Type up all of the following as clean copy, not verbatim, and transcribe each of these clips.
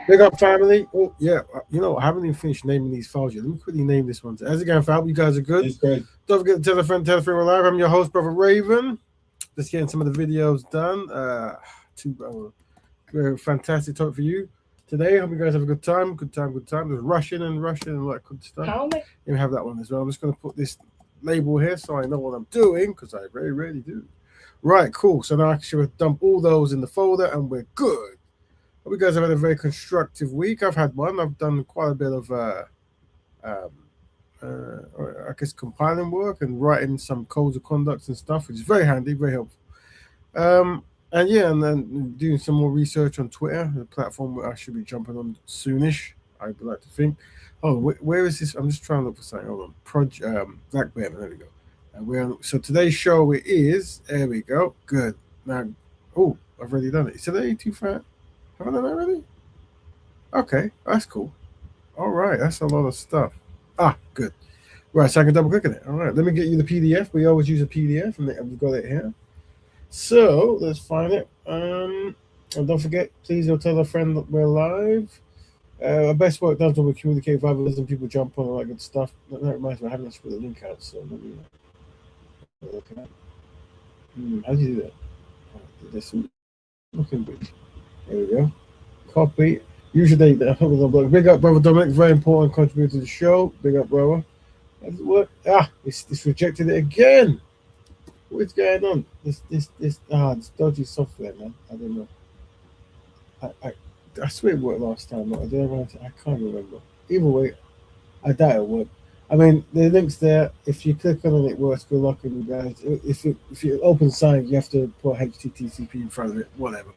Big up family. Oh yeah, I haven't even finished naming these files yet. Let me quickly name this one. How's it going, fam? You guys are good. It's great. Don't forget to tell a friend we're live. I'm your host, Brother Raven. Just getting some of the videos done. Very fantastic talk for you today. Hope you guys have a good time. Good time, good time. There's rushing and all that good stuff. You have that one as well. I'm just gonna put this label here so I know what I'm doing because I very rarely do. Right, cool. So now I should dump all those in the folder and we're good. Hope you guys have had a very constructive week. I've had one. I've done quite a bit of, um, I guess, compiling work and writing some codes of conduct and stuff, which is very handy, very helpful. And yeah, and then doing some more research on Twitter, the platform where I should be jumping on soonish. I'd like to think. Oh, where is this? I'm just trying to look for something. Hold on. Black Bear. There we go. So today's show it is. There we go. Good. Now, oh, I've already done it. Is today too fat? Have I done that already? Okay, that's cool. All right, that's a lot of stuff. Ah, good. Right, so I can double click on it. All right, let me get you the PDF. We always use a PDF, and we've got it here. So let's find it. And don't forget, please go tell a friend that we're live. Our best work done when we communicate with others and people jump on all that good stuff. That reminds me, I haven't actually put the link out, so let me look at that. How do you do that? There's some looking bridge. There we go. Copy. Usually, big up, brother Dominic. Very important contributor to the show. Big up, brother. What? It's rejected it again. What's going on? This dodgy software, man. I don't know. I swear it worked last time. But I can't remember. Either way, I doubt it would. I mean, the link's there. If you click on it, it works. Good luck with you guys. If you open sign, you have to put HTTP in front of it. Whatever.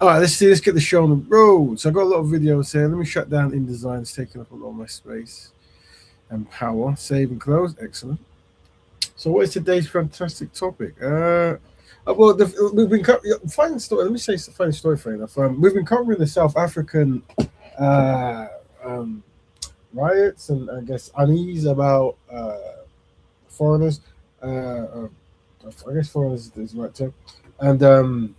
All right, let's see. Let's get the show on the road. So I've got a lot of videos here. Let me shut down InDesign. It's taking up a lot of my space and power. Save and close. Excellent. So what is today's fantastic topic? We've been funny story. Let me say it's a funny story for enough. We've been covering the South African uh, um, riots and I guess unease about foreigners. I guess foreigners is the right term. And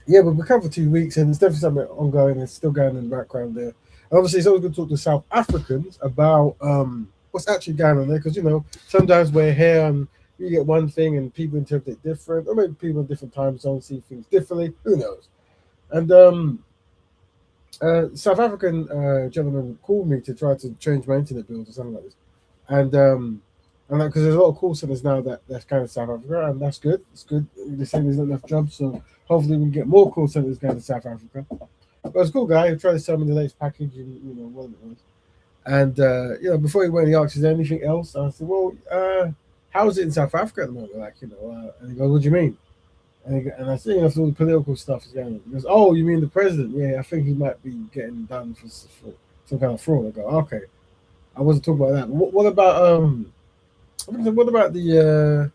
yeah, we've been covering for 2 weeks, and there's definitely something ongoing and still going in the background there. And obviously, it's always good to talk to South Africans about what's actually going on there, because sometimes we're here and you get one thing and people interpret it different, or maybe people in different time zones see things differently. Who knows? And South African gentleman called me to try to change my internet bills or something like this, and because there's a lot of call centers now that's kind of South Africa, and that's good. It's good. They're saying there's not enough jobs, so hopefully we can get more call centers going to South Africa. But it's a cool guy who tried to sell me the latest package and what it was. And before he went, he asked, "Is there anything else?" And I said, "Well, how is it in South Africa at the moment?" And he goes, "What do you mean?" And I said, "All the political stuff is going on." He goes, "Oh, you mean the president? Yeah, I think he might be getting done for some kind of fraud." I go, "Okay, I wasn't talking about that. What about what about the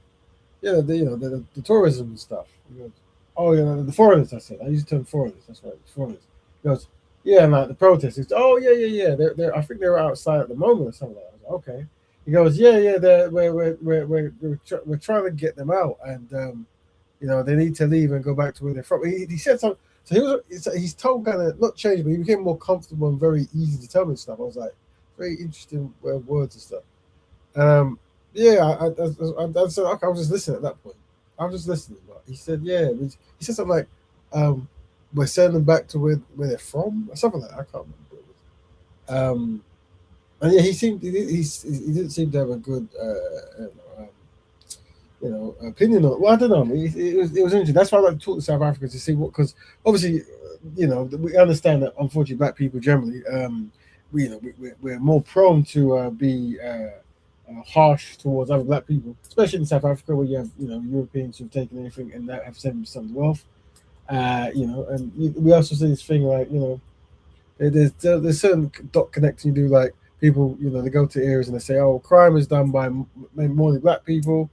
tourism and stuff?" He goes, "Oh, the foreigners." I said, "I use the term foreigners. That's right, foreigners." He goes, "Yeah, like the protests." He goes, "Oh, yeah. I think they're outside at the moment or something like that." I was like, "Okay." He goes, "Yeah. We're trying to get them out, and they need to leave and go back to where they're from." He said something. So he's told kind of not changed, but he became more comfortable and very easy to tell me stuff. I was like, very interesting words and stuff. Um, yeah, I said, okay, I was just listening at that point. I was just listening. But he said, yeah, he said something like, we're sending them back to where they're from, or something like that. I can't remember what it was. And yeah, he didn't seem to have a good, opinion on. Well, I don't know. It was interesting. That's why I like to talk to South Africans to see what, because obviously, we understand that unfortunately black people generally, we're more prone to be harsh towards other black people, especially in South Africa where you have Europeans who've taken anything and that have some wealth. And we also see this thing like there's certain dot connecting you do, like people they go to areas and they say, oh, crime is done by more black people,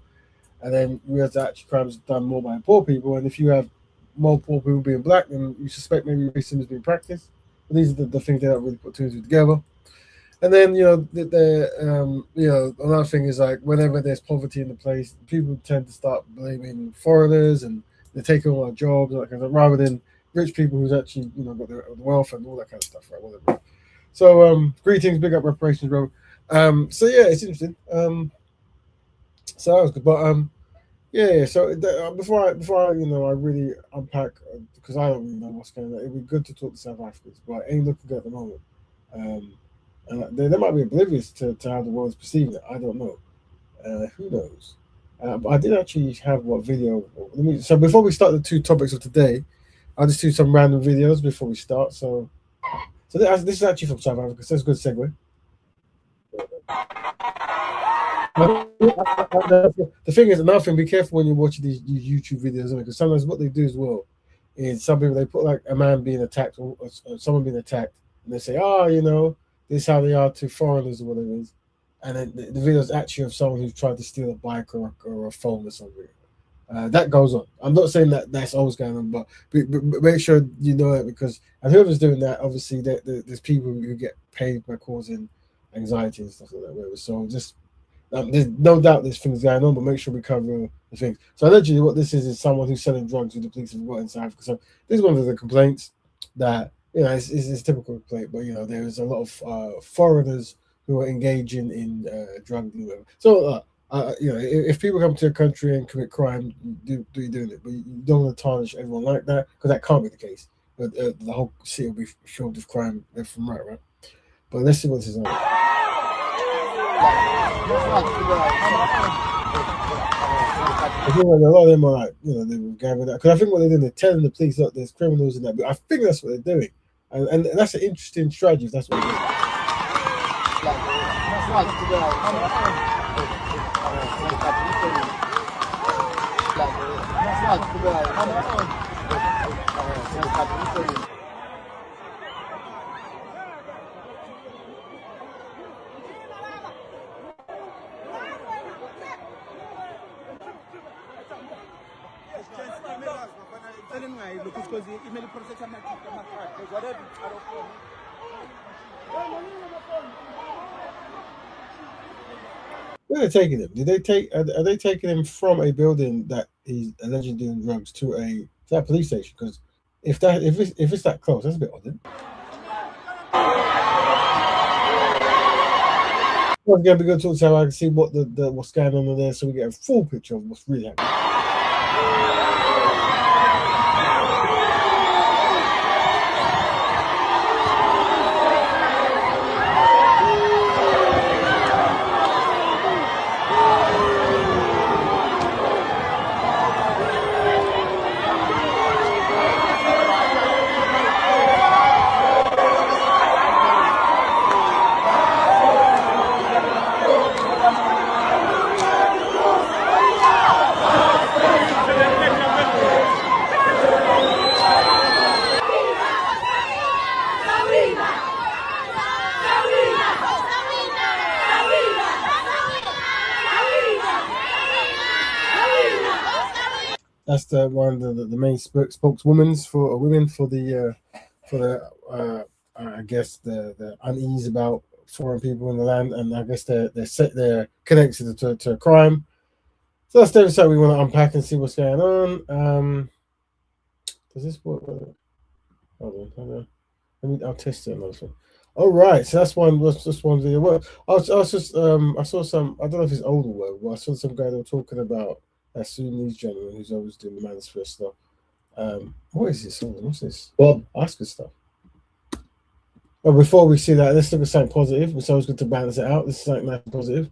and then whereas actually crime is done more by poor people, and if you have more poor people being black, then you suspect maybe racism is being practiced. But these are the things they don't really put two and two together. And then another thing is like whenever there's poverty in the place, people tend to start blaming foreigners and they're taking all our jobs, like rather than rich people who's actually got the wealth and all that kind of stuff, right? Whatever. So greetings, big up reparations, bro. So yeah, it's interesting. So that was good, but yeah. So before I I really unpack because I don't really know what's going on. It'd be good to talk to South Africans, but I ain't looking good at the moment. Um, and they might be oblivious to how the world's perceiving it. I don't know. Who knows? But I did actually have what video. So before we start the two topics of today, I'll just do some random videos before we start. So this is actually from South Africa. So that's a good segue. The thing is, another thing, be careful when you're watching these YouTube videos, because sometimes what they do as well is some people they put like a man being attacked or someone being attacked, and they say, oh, this is how they are to foreigners or whatever it is, and then the video is actually of someone who's tried to steal a bike or a phone or something. That goes on. I'm not saying that that's always going on, but make sure you know it because and whoever's doing that, obviously, there's people who get paid by causing anxiety and stuff like that. Whatever. So just there's no doubt there's things going on, but make sure we cover the things. So allegedly, what this is someone who's selling drugs who the police have got in South Africa. So this is one of the complaints that it's a typical complaint, but there's a lot of foreigners who are engaging in drug dealing. So if people come to a country and commit crime, you're doing it, but you don't want to tarnish everyone like that because that can't be the case. But the whole city will be filled with crime left from right. But let's see what this is on. I feel like a lot of them are like, they were gathering that because I think what they're doing, they're telling the police that there's criminals in that. But I think that's what they're doing, and that's an interesting strategy. If that's what they're doing. Where are they taking him? Are they taking him from a building that he's allegedly doing drugs to that police station? Because if it's that close, that's a bit odd. Isn't it? Once again, we're going to talk to how I can see what's going on in there, so we get a full picture of what's really happening. That's the one of the main spokeswomen for women for the I guess the unease about foreign people in the land, and I guess they're connected to crime. So that's the episode we want to unpack and see what's going on. Does this work? Hold on. I'll test it another. All right, so that's one. What's just one video? Well, I was just I saw some. I don't know if it's older work, but I saw some guy that were talking about a Sudanese gentleman who's always doing the manosphere stuff. What is this? What's this? Bob Oscar stuff. But before we see that, let's look at something positive. It's always good to balance it out. This is something nice and positive.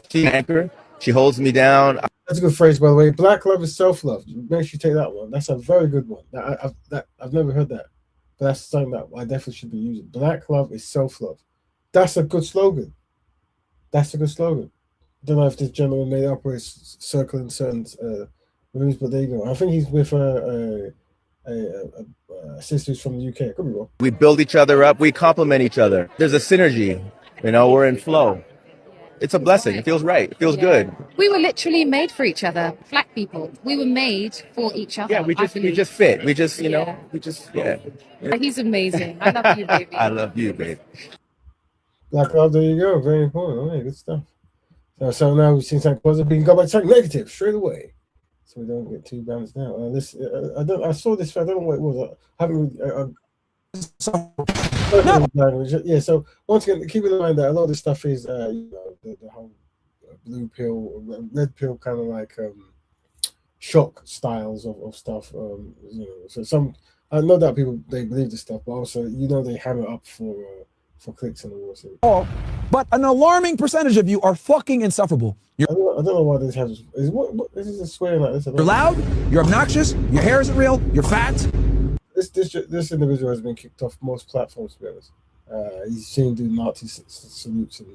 She's an anchor. She holds me down. That's a good phrase, by the way. Black love is self-love. Make sure you take that one. That's a very good one. I've never heard that, but that's something that I definitely should be using. Black love is self-love. That's a good slogan. That's a good slogan. I don't know if this gentleman made it up or is circling certain rooms, but there you go. I think he's with a sister who's from the UK. I could be wrong. We build each other up. We complement each other. There's a synergy. We're in flow. It's a blessing. It feels right. It feels good. We were literally made for each other. Black people. We were made for each other. Yeah, we just fit. We just, He's amazing. I love you, baby. I love you, baby. Black love, there you go. Very important. Oh, yeah, good stuff. So now we've seen something positive. We can go back to something negative straight away. so we don't get too balanced now. I saw this. I don't know what it was. I haven't. Yeah. So once again, keep in mind that a lot of this stuff is, the whole blue pill, red pill, kind of like shock styles of stuff. So some, I know that people they believe this stuff, but also they ham it up for clicks and all. So. But an alarming percentage of you are fucking insufferable. I don't know why this has. What this is a swearing like this. You're loud. You're obnoxious. Your hair isn't real. You're fat. This individual has been kicked off most platforms. To be honest, he's seen do Nazi salutes and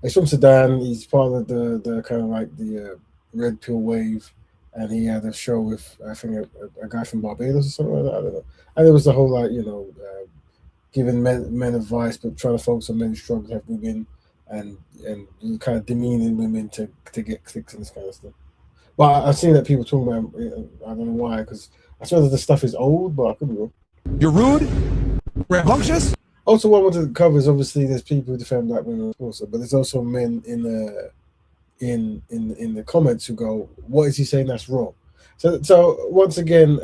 he's from Sudan. He's part of the kind of like the red pill wave, and he had a show with I think a guy from Barbados or something like that. I don't know. And it was the whole like giving men advice, but trying to focus on men's struggles, have women, and kind of demeaning women to get clicks and this kind of stuff. But I've seen that people talking about. I don't know why, because I swear that the stuff is old, but I could be wrong. You're rude, rambunctious. Also, what I wanted to cover is obviously there's people who defend black women also, but there's also men in the comments who go, "What is he saying that's wrong?" So once again,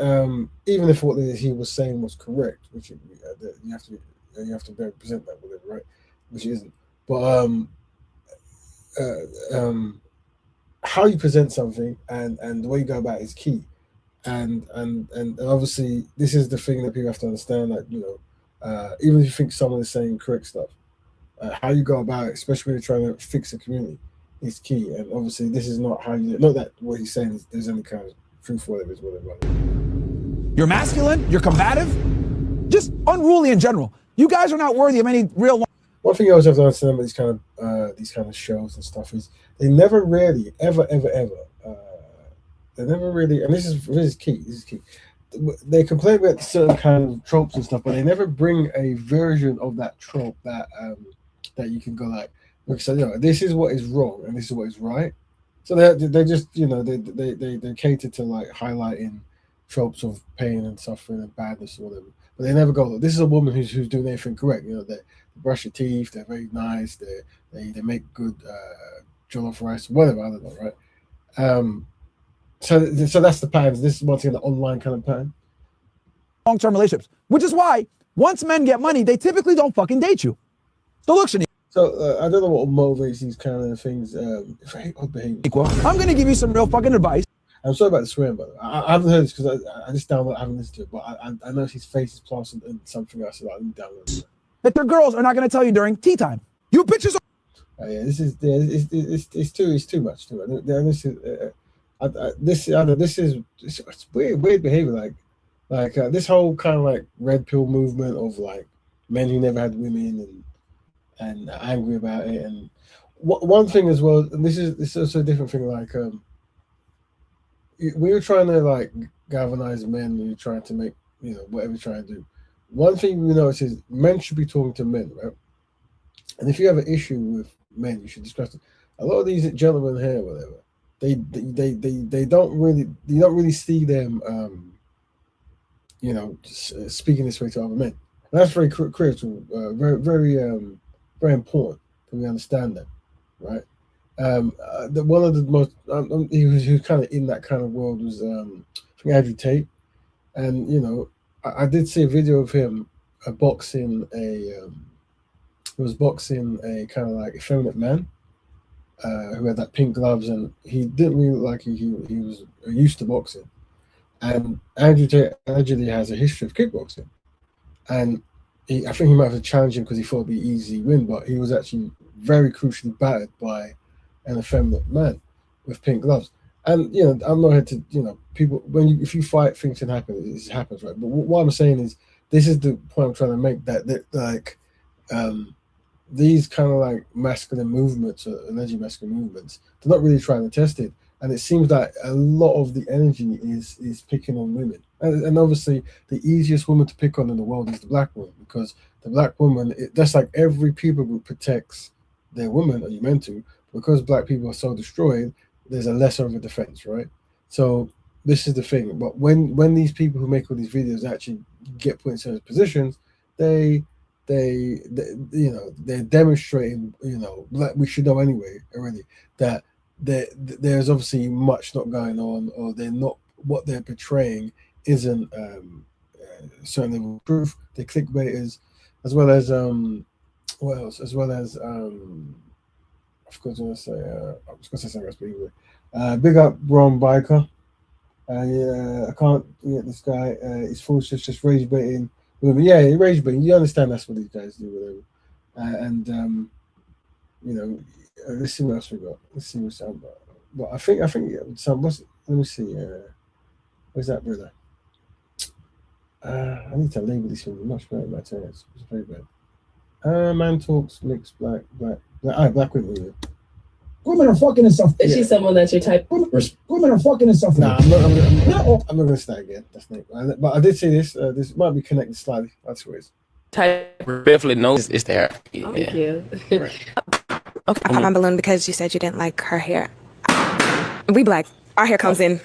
even if what he was saying was correct, which you have to represent that with it, right? Which it isn't. But how you present something and the way you go about it is key. And obviously this is the thing that people have to understand, that even if you think someone is saying correct stuff, how you go about it, especially when you're trying to fix a community, is key. And obviously this is not how you, not that what he's saying is there's any kind of truth for it, is whatever. You're masculine, you're combative, just unruly in general. You guys are not worthy of any real. One thing I always have to understand about these kind of shows and stuff is they never really ever they never really, and this is key. This is key. They complain about certain kind of tropes and stuff, but they never bring a version of that trope that you can go like, so this is what is wrong and this is what is right. So they just they cater to like highlighting tropes of pain and suffering and badness or whatever, but they never go, this is a woman who's doing everything correct. They brush your teeth, they're very nice, they make good jollof rice, whatever, I don't know, right? So that's the pattern. This is once again the online kind of pattern. Long-term relationships, which is why once men get money, they typically don't fucking date you. So look, Shaniqua. So I don't know what motivates these kind of things. Very odd behavior. I'm gonna give you some real fucking advice. I'm sorry about the swearing, but I haven't heard this because I just downloaded. I haven't listened to it, but I know his face is plastered in something else. So I didn't download it. That their girls are not gonna tell you during tea time. You bitches. Yeah, this is it's too much. This is it's weird behavior. Like this whole kind of like red pill movement of like men who never had women and are angry about it. And one thing as well, and this is also a different thing. Like when you're trying to like galvanize men, you're trying to make whatever you're trying to do. One thing we notice is men should be talking to men, right? And if you have an issue with men, you should discuss it. A lot of these gentlemen here, whatever, they don't really see them, speaking this way to other men. And that's very critical, very important that we understand that, right? One of the most he was kind of in that kind of world was I think Andrew Tate, and I did see a video of him boxing a kind of like effeminate man who had that pink gloves, and he didn't really like he was used to boxing. And Andrew Tate allegedly has a history of kickboxing, and I think he might have challenged him because he thought it'd be an easy win, but he was actually very crucially battered by an effeminate man with pink gloves. And I'm not here to people if you fight, things can happen. It happens, right? But what I'm saying is this is the point I'm trying to make, that like these kind of like masculine movements, or alleged masculine movements, they're not really trying to test it. And it seems like a lot of the energy is picking on women. And obviously, the easiest woman to pick on in the world is the black woman, because the black woman, that's like every people group protects their woman, or you meant to, because black people are so destroyed, there's a lesser of a defense, right? So this is the thing. But when these people who make all these videos actually get put in certain positions, they're demonstrating, like we should know anyway already, that there's obviously much not going on, or they're not, what they're portraying isn't certain level of proof. They're clickbaiters, as well as what else? As well as of course, I was gonna say something else, but anyway. Big up Ron Biker. Yeah, I can't get this guy. He's full just rage baiting women. Yeah, rage baiting. You understand that's what these guys do with them. And you know, let's see what else we got. Let's see what's up. But I think some. Let me see. Where's that brother? I need to label this one much better. It's very bad. Man talks mixed black. Black women. Women are fucking and stuff. Is she someone that you type? Women are fucking and stuff. Nah, I'm not going to start again. That's not. But I did see this. This might be connected slightly. That's what it is. Type definitely knows it's there. Yeah. Thank you. Right. Okay. I put my balloon because you said you didn't like her hair. We black. Our hair comes in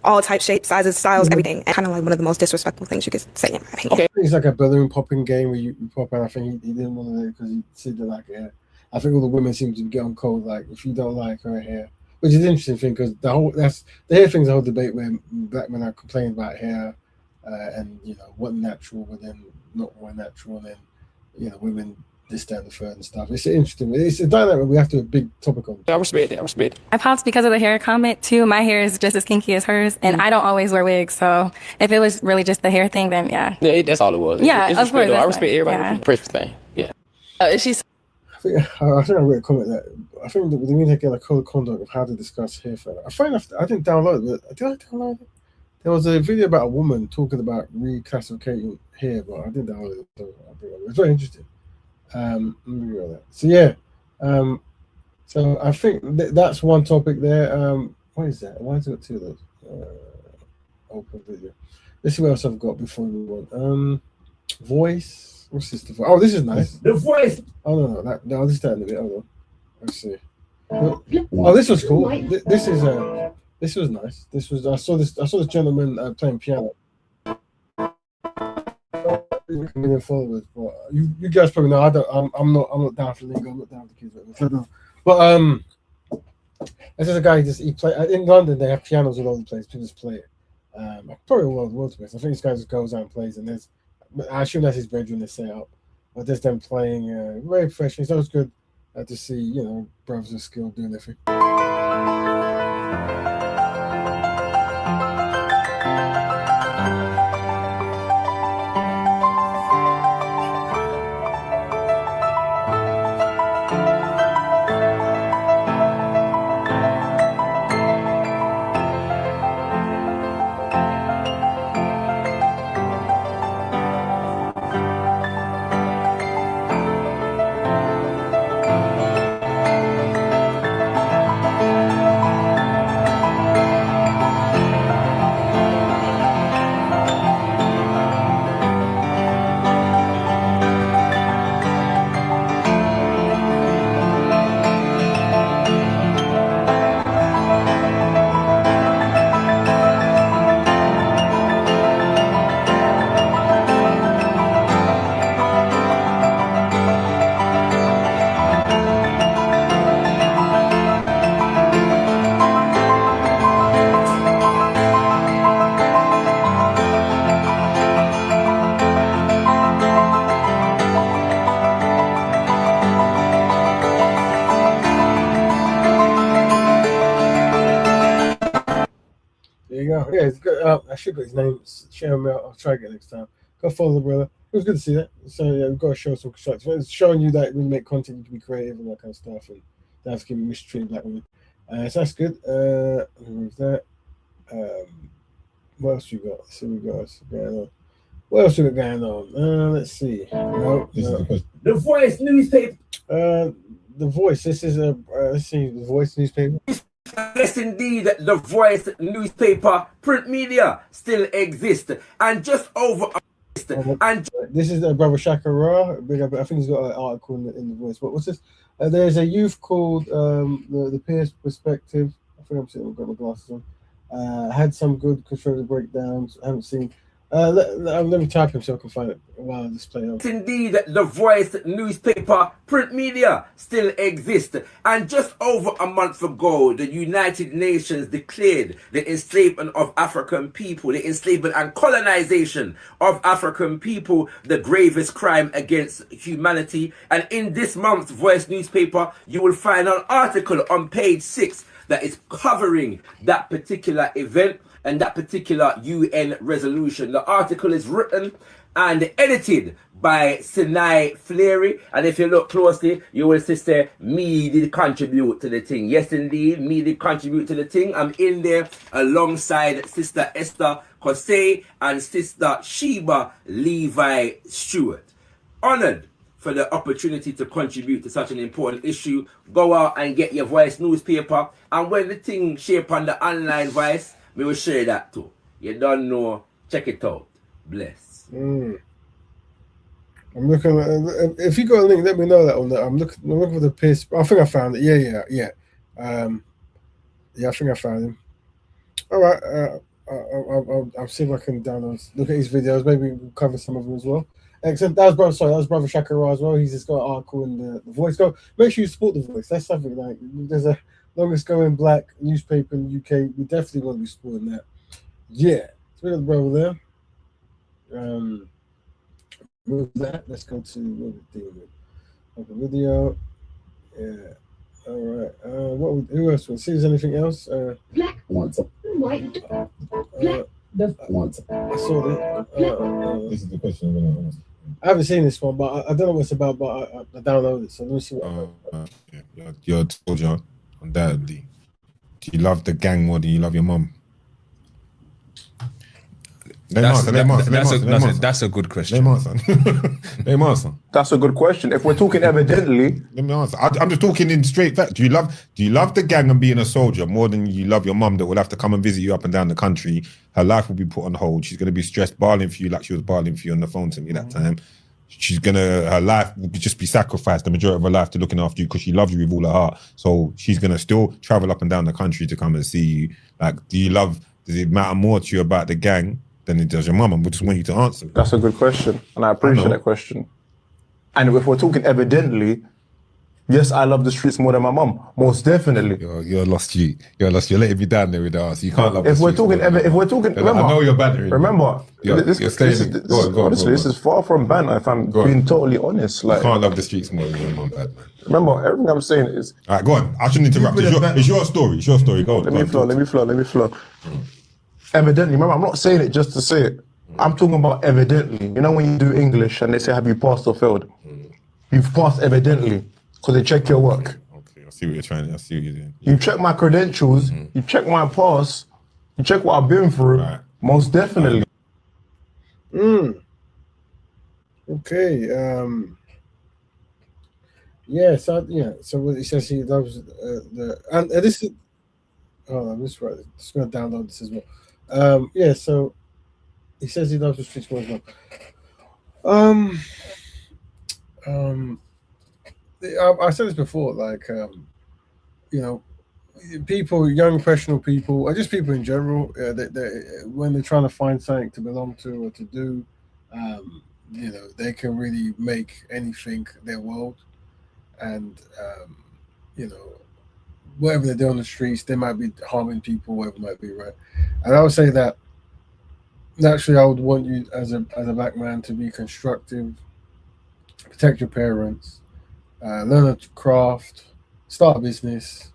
all types, shapes, sizes, styles, everything. And kind of like one of the most disrespectful things you could say, in my opinion. Okay. It's like a balloon popping game where you pop out. I think he didn't want to do it because he said that like I think all the women seem to get on cold. Like if you don't like her hair, which is an interesting thing because the hair thing's a whole debate where black men are complaining about hair and what natural, but then not more natural, and then women this, that, and the third and stuff. It's interesting. It's a dynamic we have to have a big topic on. I respect it. I popped because of the hair comment too. My hair is just as kinky as hers, and I don't always wear wigs. So if it was really just the hair thing, then yeah. Yeah, that's all it was. Yeah, it's of course. I respect everybody's preference thing. Yeah. Is she? I think I read a comment that I think that we need to get a code of conduct of how to discuss hair fella. I didn't download it, but did I download it? There was a video about a woman talking about reclassifying hair, but I didn't download it. So it's very interesting. Let me go that. So yeah, so I think that's one topic there. What is that? Why is it got two of those? Open video. Let's see what else I've got before we move on. Voice. What's this? Oh, this is nice. The voice. Oh no, this is that in a bit. Hold on. Let's see. Oh, this was cool. This was nice. I saw this gentleman playing piano. Followers, but you guys probably know I'm not down for lingo. I'm not down for kids. But this is a guy he play in London. They have pianos all over the place. People just play it. Probably all over the world. I think this guy just goes out and plays, and I assume that's his bedroom they set up. But there's them playing very professionally. So it's good to see brothers of skill doing their thing. Yeah, it's good. I should get his name. Share him out. I'll try again next time. Go follow the brother. It was good to see that. So yeah, we've got to show some construction. It's showing you that when you make content, you can be creative and that kind of stuff, and don't have to keep mistreating black women. So that's good. Remove that. What else we got? Let's see what we got going on. What else we got going on? Let's see. No. The Voice newspaper. The Voice. This is a let's see. The Voice newspaper. Yes, indeed, the Voice newspaper, print media still exists, and just over. And this is brother Shakara. I think he's got an article in the Voice. But what's this? There's a youth called the Peers Perspective. I think I'm sitting. I've got my glasses on. Had some good constructive breakdowns. I haven't seen. Let me type him so I can find it while I display it. Indeed, the Voice newspaper print media still exists. And just over a month ago, the United Nations declared the enslavement of African people, the enslavement and colonization of African people, the gravest crime against humanity. And in this month's Voice newspaper, you will find an article on page 6 that is covering that particular event and that particular UN resolution. The article is written and edited by Sinai Fleary, and if you look closely, you will see me did contribute to the thing. Yes, indeed, me did contribute to the thing. I'm in there alongside Sister Esther Kosei and Sister Sheba Levi Stewart. Honored for the opportunity to contribute to such an important issue. Go out and get your Voice newspaper, and when the thing shape on the online Voice, we will share that too. You don't know, check it out. Bless. I'm looking at, if you got a link, let me know that on that. I'm looking for the piss. I think I found it. Yeah. Yeah, I think I found him. All right. I'll see if I can download. Look at his videos. Maybe we'll cover some of them as well. Excellent. That was Brother Shakara as well. He's just got an article in the Voice. Go. Make sure you support the Voice. That's something like there's a longest going black newspaper in the UK. We definitely want to be supporting that. Yeah. So we got the brother there. With that, let's go to what we're dealing with. Okay, video. Yeah. All right. Who else? See, is anything else? Black wants a white dog. Black wants a. I saw that. This is the question I'm going to ask. I haven't seen this one, but I don't know what it's about. But I downloaded it, so let me see what. You're a soldier, undoubtedly. Do you love the gang more than you love your mum? That's a good question. Let me answer. That's a good question. If we're talking evidently, let me answer. I'm just talking in straight fact. Do you love the gang and being a soldier more than you love your mum that will have to come and visit you up and down the country? Her life will be put on hold. She's gonna be stressed, bawling for you like she was bawling for you on the phone to me that time. Her life will just be sacrificed, the majority of her life, to looking after you because she loves you with all her heart. So she's gonna still travel up and down the country to come and see you. Like, does it matter more to you about the gang than it does your mum? I just want you to answer. That's a good question, and I appreciate that question. And if we're talking evidently, yes, I love the streets more than my mum, most definitely. You're lost. You're letting me down there with the answer. You can't love. If we're talking, remember, I know you're bantering. Remember, this is far from banter. If I'm being totally honest, like, you can't love the streets more than your mum, bad man. Remember, everything I'm saying is. All right, go on. I shouldn't interrupt. It's your story. It's your story. Go on. Let me flow. Evidently, remember, I'm not saying it just to say it. I'm talking about evidently. You know when you do English and they say, have you passed or failed? You've passed evidently because they check your work. Okay, I see what you're doing. You check my credentials, you check my pass, you check what I've been through, right. Most definitely. Okay. So he says he loves and this is. Hold on, this right. Just gonna download this as well. So he says he loves the streets more as well. I said this before, like, people, young professional people, or just people in general, when they're trying to find something to belong to or to do, they can really make anything their world. And, whatever they do on the streets, they might be harming people, whatever it might be, right? And I would say that naturally I would want you as a black man to be constructive, protect your parents, learn a craft, start a business,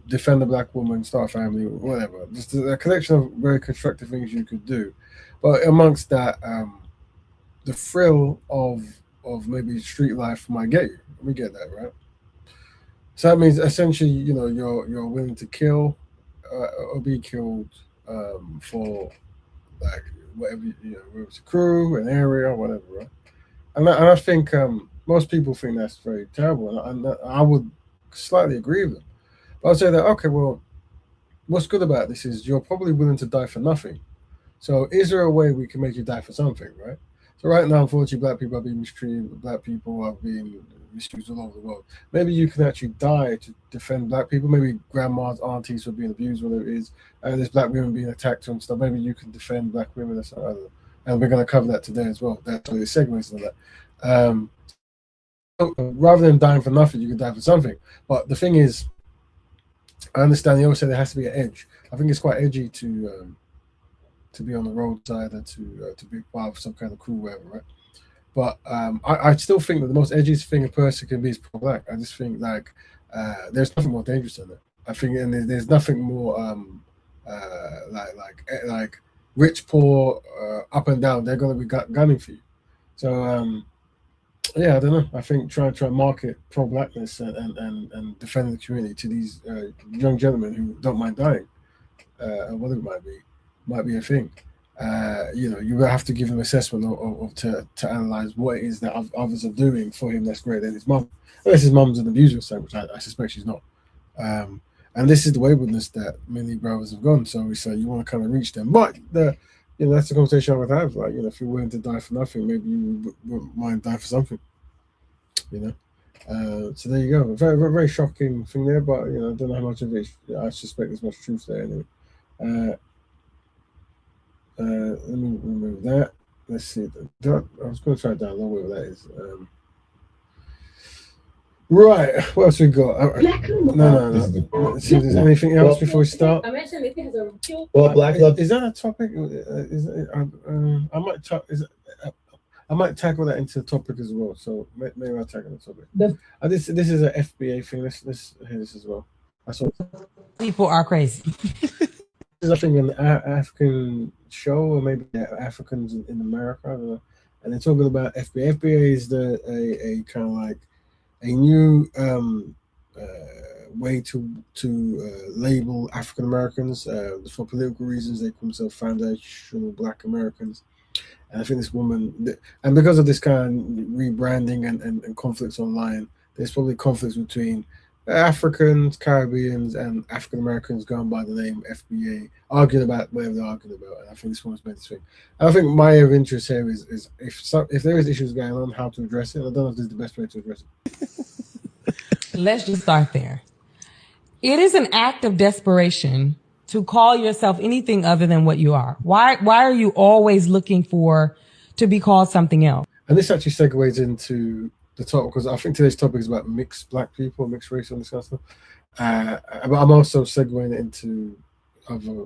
defend a black woman, start a family, whatever. Just a collection of very constructive things you could do. But amongst that, the thrill of maybe street life might get you. We get that, right? So that means essentially, you're willing to kill or be killed for, like, whatever, whether it's a crew, an area, whatever, right? And I think most people think that's very terrible, and I would slightly agree with them. But I'd say that, okay, well, what's good about this is you're probably willing to die for nothing. So is there a way we can make you die for something, right? So right now, unfortunately, black people are being mistreated. Black people are being misused all over the world. Maybe you can actually die to defend black people. Maybe grandmas, aunties were being abused, whatever it is. And there's black women being attacked and stuff. Maybe you can defend black women or something. And we're going to cover that today as well. That's what the segues into that. Rather than dying for nothing, you can die for something. But the thing is, I understand they always say there has to be an edge. I think it's quite edgy to be on the roadside and to be part of some kind of crew, whatever, right? But I still think that the most edgiest thing a person can be is pro-black. I just think like there's nothing more dangerous than it. I think, and there's nothing more like rich, poor, up and down. They're going to be gunning for you. So yeah, I don't know. I think try and market pro-blackness and defend the community to these young gentlemen who don't mind dying, whatever it might be a thing. You will have to give him assessment of to analyze what it is that others are doing for him that's greater than his mum. Unless his mum's an abuser, which I suspect she's not. And this is the waywardness that many brothers have gone. So you want to kind of reach them, but that's the conversation I would have. Like, if you're willing to die for nothing, maybe you wouldn't mind dying for something. So there you go. Very, very, very shocking thing there, but I don't know how much of it. I suspect there's much truth there anyway. Let me remove that. Let's see. I was going to try to download whatever that is. Right. What else we got? No. Let's see if there's anything else before we start. Black love. Is that a topic? I might tackle that into the topic as well. So maybe I'll tackle the topic. This is an FBA thing. Let's hear this as well. I saw people are crazy. This is, I think, an African show, or maybe Africans in America. I don't know. And they're talking about FBA. FBA is a kind of like a new way to label African Americans for political reasons. They call themselves foundational Black Americans. And I think this woman, and because of this kind of rebranding and conflicts online, there's probably conflicts between Africans, Caribbeans, and African Americans going by the name FBA, arguing about whatever they're arguing about. And I think this one's made this thing. And I think my area of interest here is if there is issues going on, how to address it. I don't know if this is the best way to address it. Let's just start there. It is an act of desperation to call yourself anything other than what you are. Why are you always looking to be called something else? And this actually segues into the topic, because I think today's topic is about mixed Black people, mixed race, and this kind of stuff. But I'm also segueing into other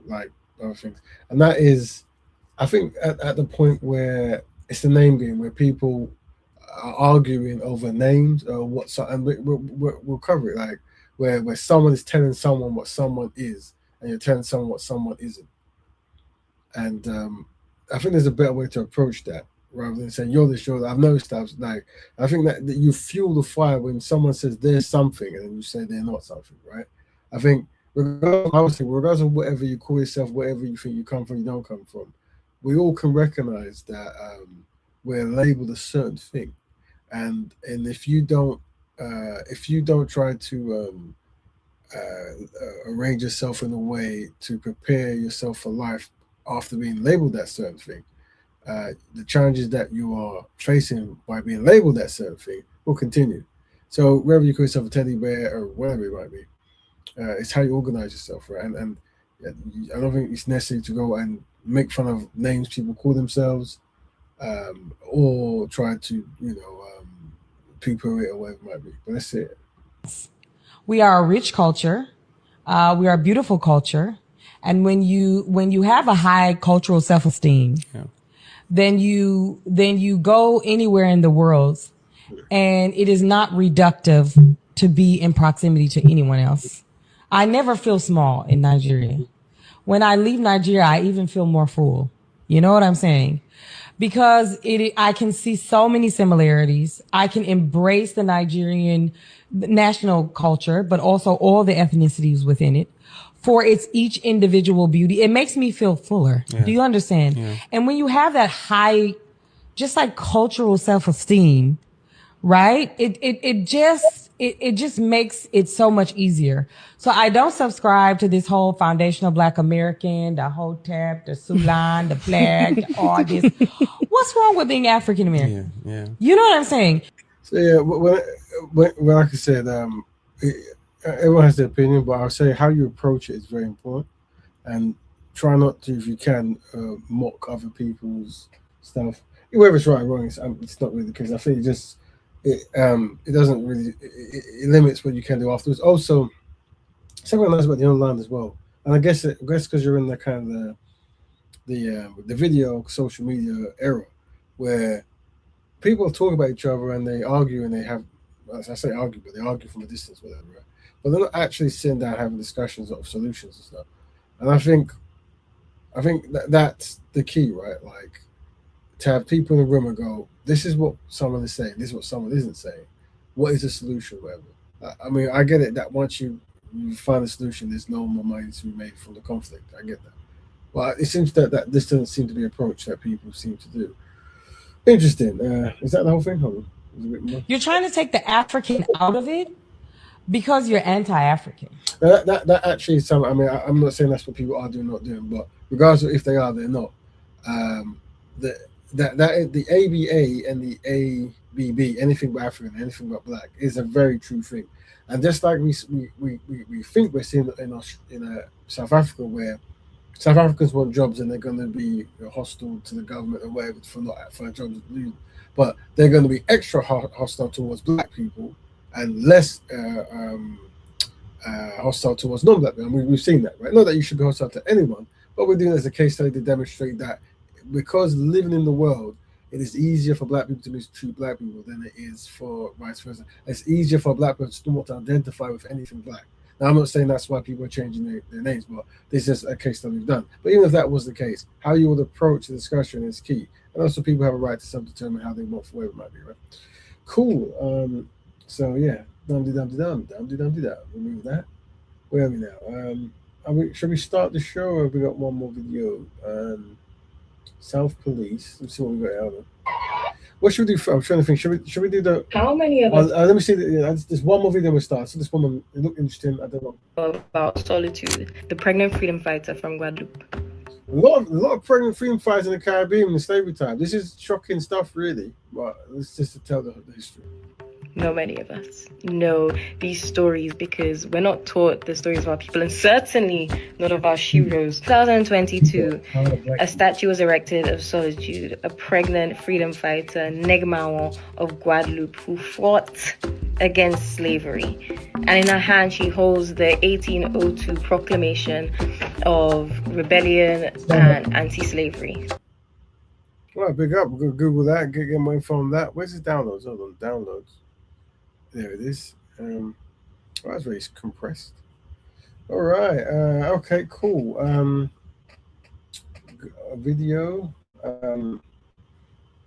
things, and that is, I think at the point where it's the name game, where people are arguing over names or and we'll cover it, like where someone is telling someone what someone is, and you're telling someone what someone isn't. And I think there's a better way to approach that, rather than saying you're this, you're that. I've noticed that, I think that you fuel the fire when someone says there's something and then you say they're not something, right? I think regardless of whatever you call yourself, whatever you think you come from, you don't come from, we all can recognize that we're labeled a certain thing, and if you don't try to arrange yourself in a way to prepare yourself for life after being labeled that certain thing, the challenges that you are facing by being labeled that certain thing will continue. So whether you call yourself a teddy bear or whatever it might be, it's how you organize yourself, right? And I don't think it's necessary to go and make fun of names people call themselves, or try to poo-poo it or whatever it might be. But that's it. We are a rich culture. We are a beautiful culture. And when you have a high cultural self-esteem, then you go anywhere in the world, and it is not reductive to be in proximity to anyone else. I never feel small in Nigeria. When I leave Nigeria, I even feel more full. You know what I'm saying? Because I can see so many similarities. I can embrace the Nigerian national culture, but also all the ethnicities within it for its each individual beauty. It makes me feel fuller. Yeah. Do you understand? Yeah. And when you have that high, just like cultural self-esteem, right? It it just makes it so much easier. So I don't subscribe to this whole foundational Black American, the Hotep, the Sulan, the Plaid, all this. What's wrong with being African American? Yeah. You know what I'm saying? So yeah, when like I said, everyone has their opinion, but I'll say how you approach it is very important, and try not to, if you can, mock other people's stuff. Whether it's right or wrong, it's not really the case. I think it doesn't really it limits what you can do afterwards. Also, something nice about the online as well, and I guess because you're in the kind of the video social media era where people talk about each other and they argue and they have, as I say argue, but they argue from a distance, whatever, right? But they're not actually sitting down having discussions of solutions and stuff. And I think that's the key, right? Like, to have people in the room and go, this is what someone is saying, this is what someone isn't saying. What is the solution, whatever? I mean, I get it that once you find a solution, there's no more money to be made from the conflict. I get that. But it seems that this doesn't seem to be an approach that people seem to do. Interesting. Is that the whole thing? Hold on. You're trying to take the African out of it because you're anti-African. That actually is something. I mean, I'm not saying that's what people are doing, not doing, but regardless of if they are, they're not. The ABA and the ABB, anything but African, anything but Black, is a very true thing. And just like we think we're seeing in South Africa, where South Africans want jobs and they're going to be hostile to the government or whatever for not for jobs, but they're going to be extra hostile towards Black people and less hostile towards non-Black people. I mean, we've seen that, right? Not that you should be hostile to anyone, but we're doing it as a case study to demonstrate that because living in the world, it is easier for Black people to mistreat Black people than it is for vice versa. It's easier for Black people to not identify with anything Black. Now, I'm not saying that's why people are changing their names, but this is a case that we've done. But even if that was the case, how you would approach the discussion is key. And also people have a right to self-determine how they want for whatever it might be, right? Cool. So yeah, dum-de-dum-de-dum. Remove that. Where are we now? Should we start the show or have we got one more video? South Police. Let's see what we got out of. What should we do? I'm trying to think. Should we do the? How many of us? Let me see. There's one more video we start. So this one, it looked interesting. I don't know. About Solitude, the pregnant freedom fighter from Guadeloupe. A lot of pregnant freedom fighters in the Caribbean in the slavery time. This is shocking stuff, really. But it's just to tell the history. Not many of us know these stories because we're not taught the stories of our people, and certainly not of our heroes. 2022, a statue was erected of Solitude, a pregnant freedom fighter, Negmaon of Guadeloupe, who fought against slavery. And in her hand, she holds the 1802 Proclamation of Rebellion and Anti-Slavery. Well, big up. We're going to Google that, get more info on that. Where's the downloads? Hold on, downloads. There it is. That's very compressed. All right. Okay, cool. A video.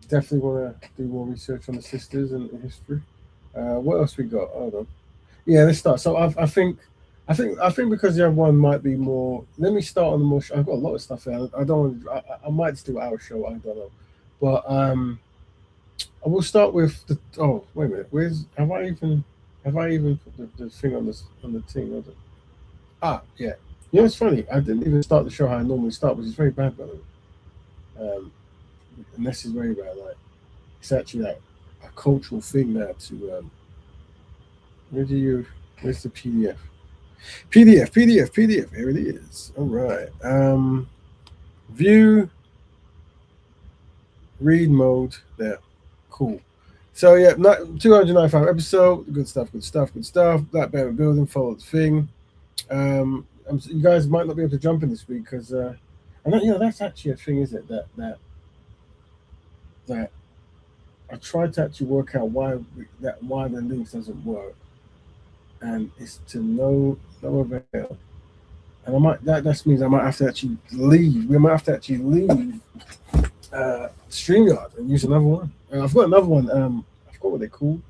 Definitely want to do more research on the sisters and history. What else we got? Hold on. Yeah, let's start. So I think because the other one might be more. Let me start on the more. I've got a lot of stuff there. I don't want. I might just do our show. I don't know, but I will start with the. Oh, wait a minute. Have I even put the thing on the thing? Ah, yeah. You know, it's funny. I didn't even start the show how I normally start, which is very bad, by the way. And this is very bad. Like, it's actually like a cultural thing now to. Where's the PDF? PDF. Here it is. All right. View. Read mode. There. Cool. So yeah, 295 episode. Good stuff. Black Bear building. Follow the thing. You guys might not be able to jump in this week because, that's actually a thing, isn't it? That I tried to actually work out why the links doesn't work, and it's to no avail. And I might that means I might have to actually leave. We might have to actually leave StreamYard and use another one. I've got another one. I forgot what they're called.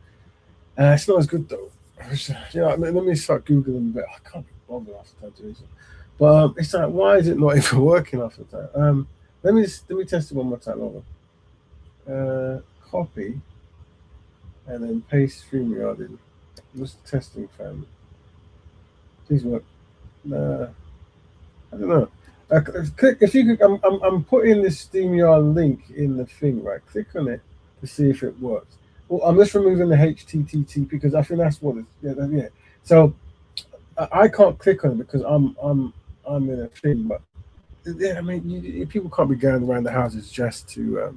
It's not as good though. Let me start googling a bit. I can't be bothered after time to do it. But it's like, why is it not even working after time? Let me test it one more time. Hold on. Copy and then paste StreamYard in. Just testing, fam. Please work. Nah, I don't know. Click if you could. I'm putting this StreamYard link in the thing, right? Click on it to see if it works. Well, I'm just removing the HTTP because I think that's what it's. Yeah. So I can't click on it because I'm in a thing, but yeah, I mean, people can't be going around the houses just to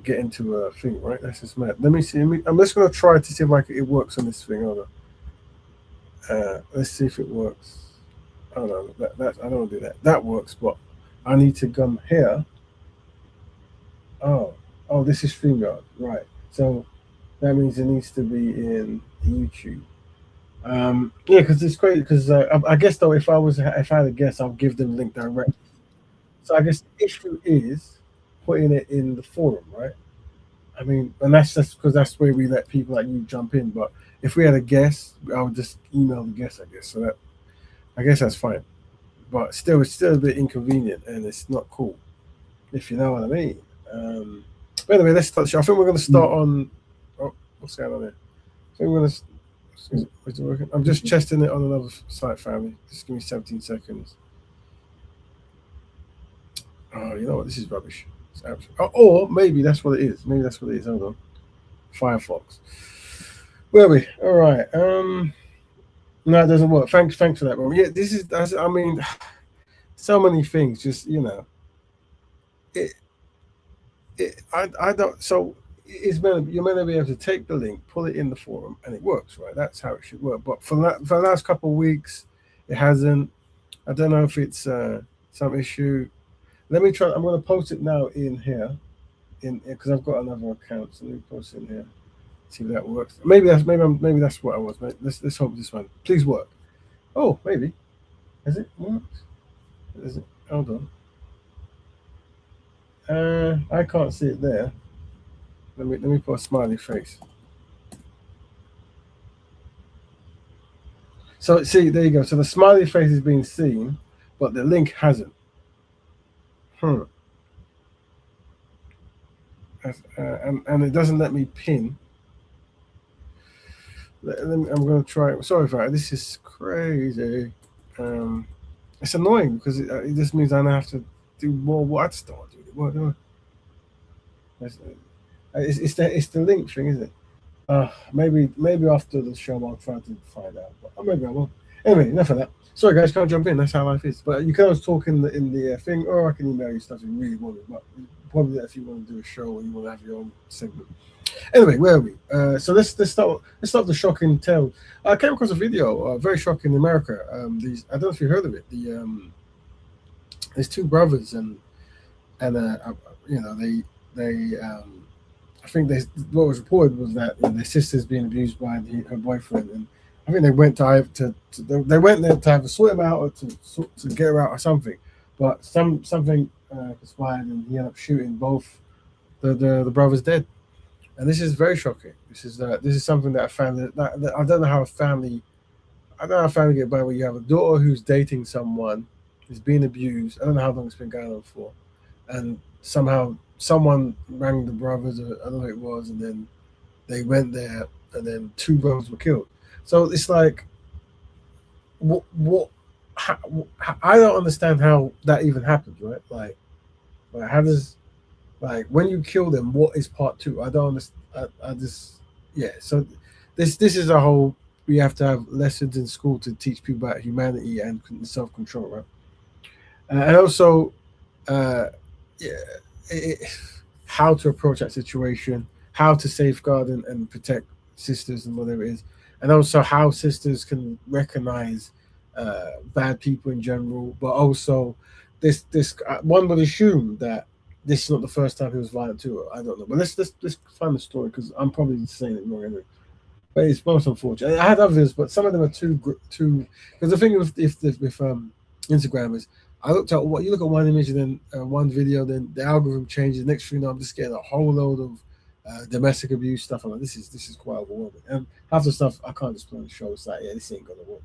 get into a thing, right? That's just mad. Let me see. I'm just gonna try to see if it works on this thing. Hold on. Let's see if it works. Oh no, I don't want to do that. That works, but I need to come here. Oh, this is StreamYard, right? So that means it needs to be in YouTube. Yeah, because it's great. Because I guess though, if I had a guess, I'll give them the link direct. So I guess the issue is putting it in the forum, right? I mean, and that's just because that's where we let people like you jump in. But if we had a guess, I would just email the guest, I guess. So that, I guess that's fine. But still, it's still a bit inconvenient and it's not cool, if you know what I mean. But anyway, let's start. I think we're going to start on. Oh, what's going on here? I think we're going to. Is it working? I'm just testing it on another site, family. Just give me 17 seconds. Oh, you know what? This is rubbish. Or maybe that's what it is. Maybe that's what it is. Hold on. Firefox. Where are we? All right. No, it doesn't work. Thanks for that, bro. Yeah, this is. I mean, so many things. Just I don't. So you're meant to be able to take the link, pull it in the forum, and it works, right? That's how it should work. But for the last couple of weeks, it hasn't. I don't know if it's some issue. Let me try. I'm going to post it now in here, because I've got another account. So let me post it in here. See if that works. Maybe that's what I was. Let's hope this one. Please work. Oh, maybe. Has it worked? Is it? Hold on. I can't see it there. Let me put a smiley face. So see, there you go. So the smiley face is being seen, but the link hasn't. And it doesn't let me pin. I'm going to try it. Sorry for that. This is crazy. It's annoying because it just means I have to do more. What I just don't want to do. What do I? It's the link thing, isn't it? Maybe after the show I'll try to find out. But maybe I won't. Anyway, enough of that. Sorry guys, can't jump in. That's how life is. But you can always talk in the thing, or I can email you stuff if you really want it. But probably if you want to do a show or you want to have your own segment. Anyway, where are we? So let's start the shocking tale. I came across a video, very shocking in America. I don't know if you heard of it. There's two brothers and they I think what was reported was that their sister's being abused by her boyfriend, and I think they went there to either sort him out or to get her out or something. But something conspired, and he ended up shooting both the brothers dead. And this is very shocking. This is something that I found that I don't know how a family get by where you have a daughter who's dating someone who's being abused. I don't know how long it's been going on for, and somehow someone rang the brothers, I don't know who it was, and then they went there, and then two brothers were killed. So it's like, I don't understand how that even happens, right? Like how does, when you kill them, what is part two? I don't understand. So this is a whole. We have to have lessons in school to teach people about humanity and self-control, right? And also, how to approach that situation, how to safeguard and protect sisters and whatever it is, and also how sisters can recognize bad people in general. But also, this one would assume that this is not the first time he was violent to her. I don't know, but let's find the story because I'm probably saying it wrong anyway. But it's most unfortunate. I had others, but some of them are too. Because the thing with Instagram is, I looked at what you look at one image and then one video, then the algorithm changes. Next thing you know, I'm just getting a whole load of domestic abuse stuff. I'm like, this is quite overwhelming. And half the stuff I can't display on the show. It's like, this ain't gonna work.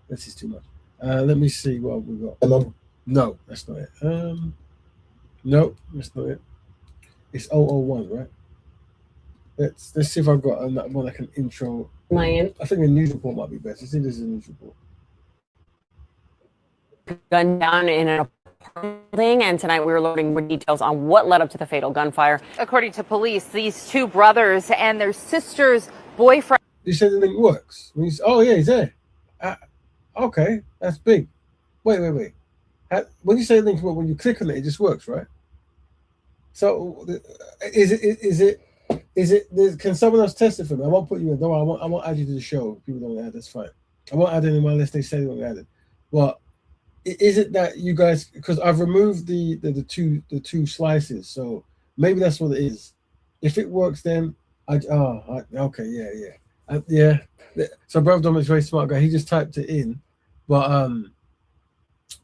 This is too much. Let me see what we got. Hello? No, that's not it. No, that's not it. It's 001, right? Let's see if I've got another one like an intro. Miami. I think a news report might be best. Let's see if this is a news report. Gunned down in an apartment building, and tonight we were learning more details on what led up to the fatal gunfire. According to police, these two brothers and their sister's boyfriend. You said the link works. Oh yeah, he's there. Okay, that's big. Wait. When you say link, when you click on it, it just works, right? So is it? Can someone else test it for me? I won't put you in. No, I won't add you to the show. If people don't add, that's fine. I won't add it in my list. They say they won't add it. Well, is it that you guys? Because I've removed the two slices, so maybe that's what it is. If it works, then okay, yeah. So Brother Dominic's a very smart guy. He just typed it in, but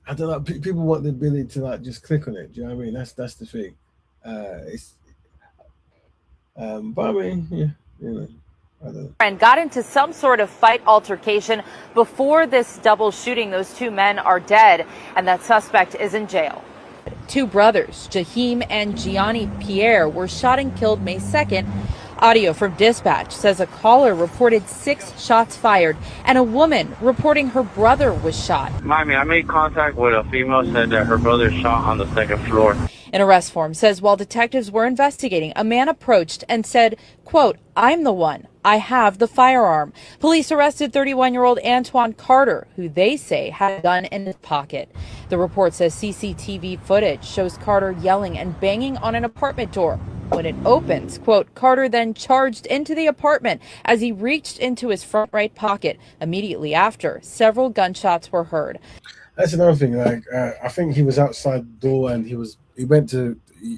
I don't know. People want the ability to like just click on it. Do you know what I mean? That's the thing. But I mean, yeah, you know, I don't know. And got into some sort of fight altercation before this double shooting. Those two men are dead, and that suspect is in jail. Two brothers, Jahim and Gianni Pierre, were shot and killed May 2nd. Audio from dispatch says a caller reported 6 shots fired, and a woman reporting her brother was shot. Miami, I made contact with a female, said that her brother shot on the 2nd floor. An arrest form says while detectives were investigating, a man approached and said, quote, "I'm the one. I have the firearm." Police arrested 31-year-old Antoine Carter, who they say had a gun in his pocket. The report says CCTV footage shows Carter yelling and banging on an apartment door. When it opens, quote, Carter then charged into the apartment as he reached into his front right pocket. Immediately after, several gunshots were heard. That's another thing. Like I think he was outside the door and he went to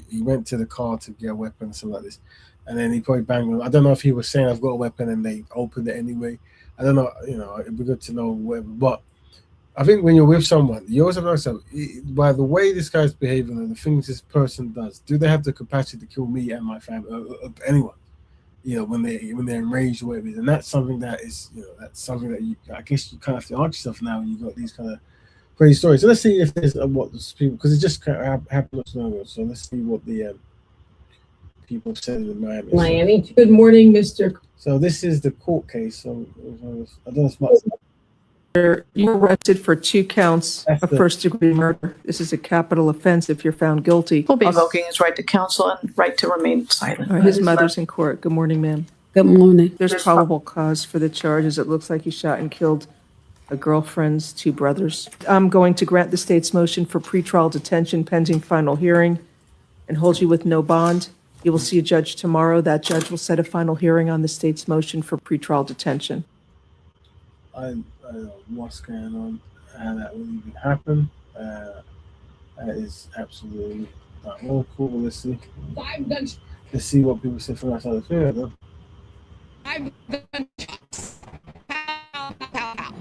the car to get a weapon, something like this, and then he probably banged on. I don't know if he was saying I've got a weapon and they opened it anyway. I don't know. You know, it'd be good to know whatever. But I think when you're with someone, you always have to ask yourself, by the way this guy's behaving and the things this person does, do they have the capacity to kill me and my family, or anyone? You know, when they're enraged or whatever. And that's something that is, you know, that's something that I guess you kind of have to ask yourself now when you've got these kind of crazy stories. So let's see if there's what those people, because it just happened not so long ago. So let's see what the people said in Miami. Miami. Good morning, Mr. So this is the court case. So I don't know if much. You're arrested for 2 counts of first-degree murder. This is a capital offense if you're found guilty. Will be invoking his right to counsel and right to remain silent. All right, his mother's in court. Good morning, ma'am. Good morning. There's probable cause for the charges. It looks like he shot and killed a girlfriend's 2 brothers. I'm going to grant the state's motion for pretrial detention pending final hearing and hold you with no bond. You will see a judge tomorrow. That judge will set a final hearing on the state's motion for pretrial detention. I don't know what's going on, how that will even happen. That is absolutely not all cool. Let's see. Let's see what people say from outside the field, though. 5 gunshots. Pow, pow, pow.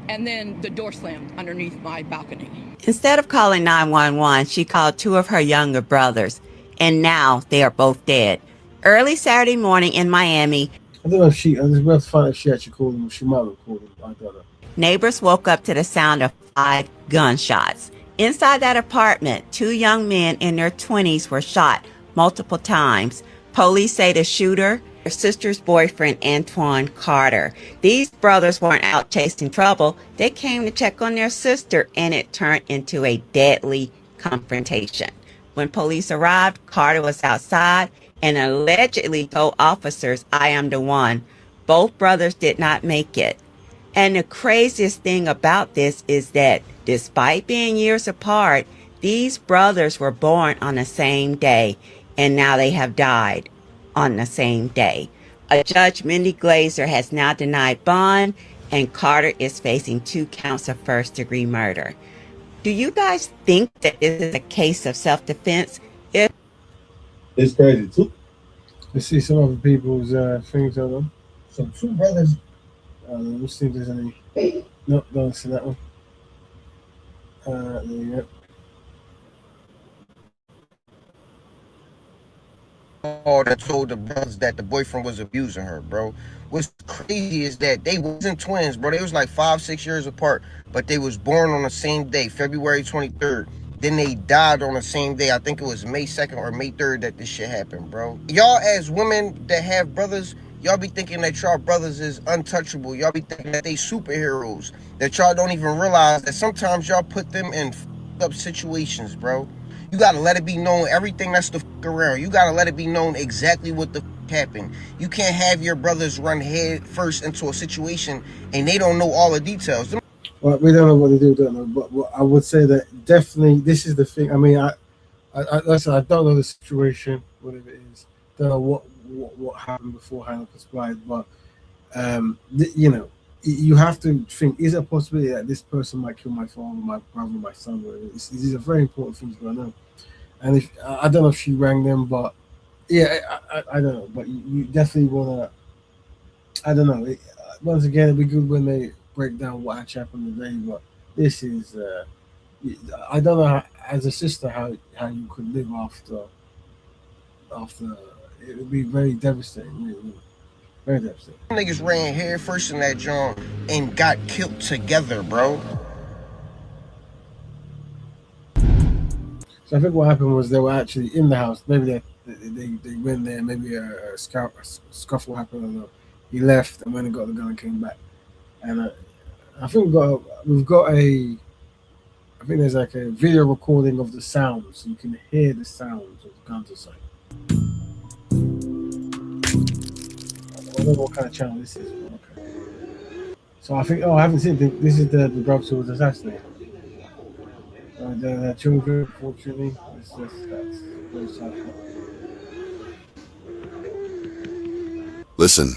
And then the door slammed underneath my balcony. Instead of calling 911, she called 2 of her younger brothers, and now they are both dead. Early Saturday morning in Miami, I don't know if I was about to find out if she actually called him. She might have called him. I don't know. Neighbors woke up to the sound of 5 gunshots. Inside that apartment, 2 young men in their 20s were shot multiple times. Police say the shooter, her sister's boyfriend, Antoine Carter. These brothers weren't out chasing trouble. They came to check on their sister, and it turned into a deadly confrontation. When police arrived, Carter was outside and allegedly told officers, "I am the one." Both brothers did not make it. And the craziest thing about this is that despite being years apart, these brothers were born on the same day, and now they have died on the same day. A judge, Mindy Glazer, has now denied bond, and Carter is facing 2 counts of first-degree murder. Do you guys think that this is a case of self-defense? It's crazy too. Let's see some other people's things on them. So 2 brothers. Let's see if there's any. Nope, don't see that one. There you go. That told the brothers that the boyfriend was abusing her, bro. What's crazy is that they wasn't twins, bro. They was like 5-6 years apart, but they was born on the same day, February 23rd. Then they died on the same day. I think it was May 2nd or May 3rd that this shit happened, bro. Y'all as women that have brothers, y'all be thinking that y'all brothers is untouchable. Y'all be thinking that they superheroes. That y'all don't even realize that sometimes y'all put them in up situations, bro. You gotta let it be known everything that's the fuck around. You gotta let it be known exactly what the fuck happened. You can't have your brothers run head first into a situation and they don't know all the details. Well, we don't know what they do, don't know. But I would say that definitely this is the thing. I mean, listen, I don't know the situation, whatever it is. Don't know what happened beforehand or conspired, but you know, you have to think: is it a possibility that this person might kill my father, my brother, my son? Whatever. These are very important things to know. And if I don't know if she rang them, but yeah, I don't know. But you definitely wanna. I don't know. Once again, it'd be good when they break down what actually happened today. But this is. I don't know how, as a sister how you could live after. It would be very devastating. Really. Very devastating. Niggas ran head first in that joint and got killed together, bro. So I think what happened was they were actually in the house. Maybe they went there. Maybe a scuffle happened. I don't know. He left and when he got the gun and came back. And I think we've got a. I think there's like a video recording of the sounds. You can hear the sounds of the guns aside. I don't know what kind of channel this is. Okay. So I think. Oh, I haven't seen it. This is the brothers who was assassinated. The children, unfortunately, that's very sad. Listen,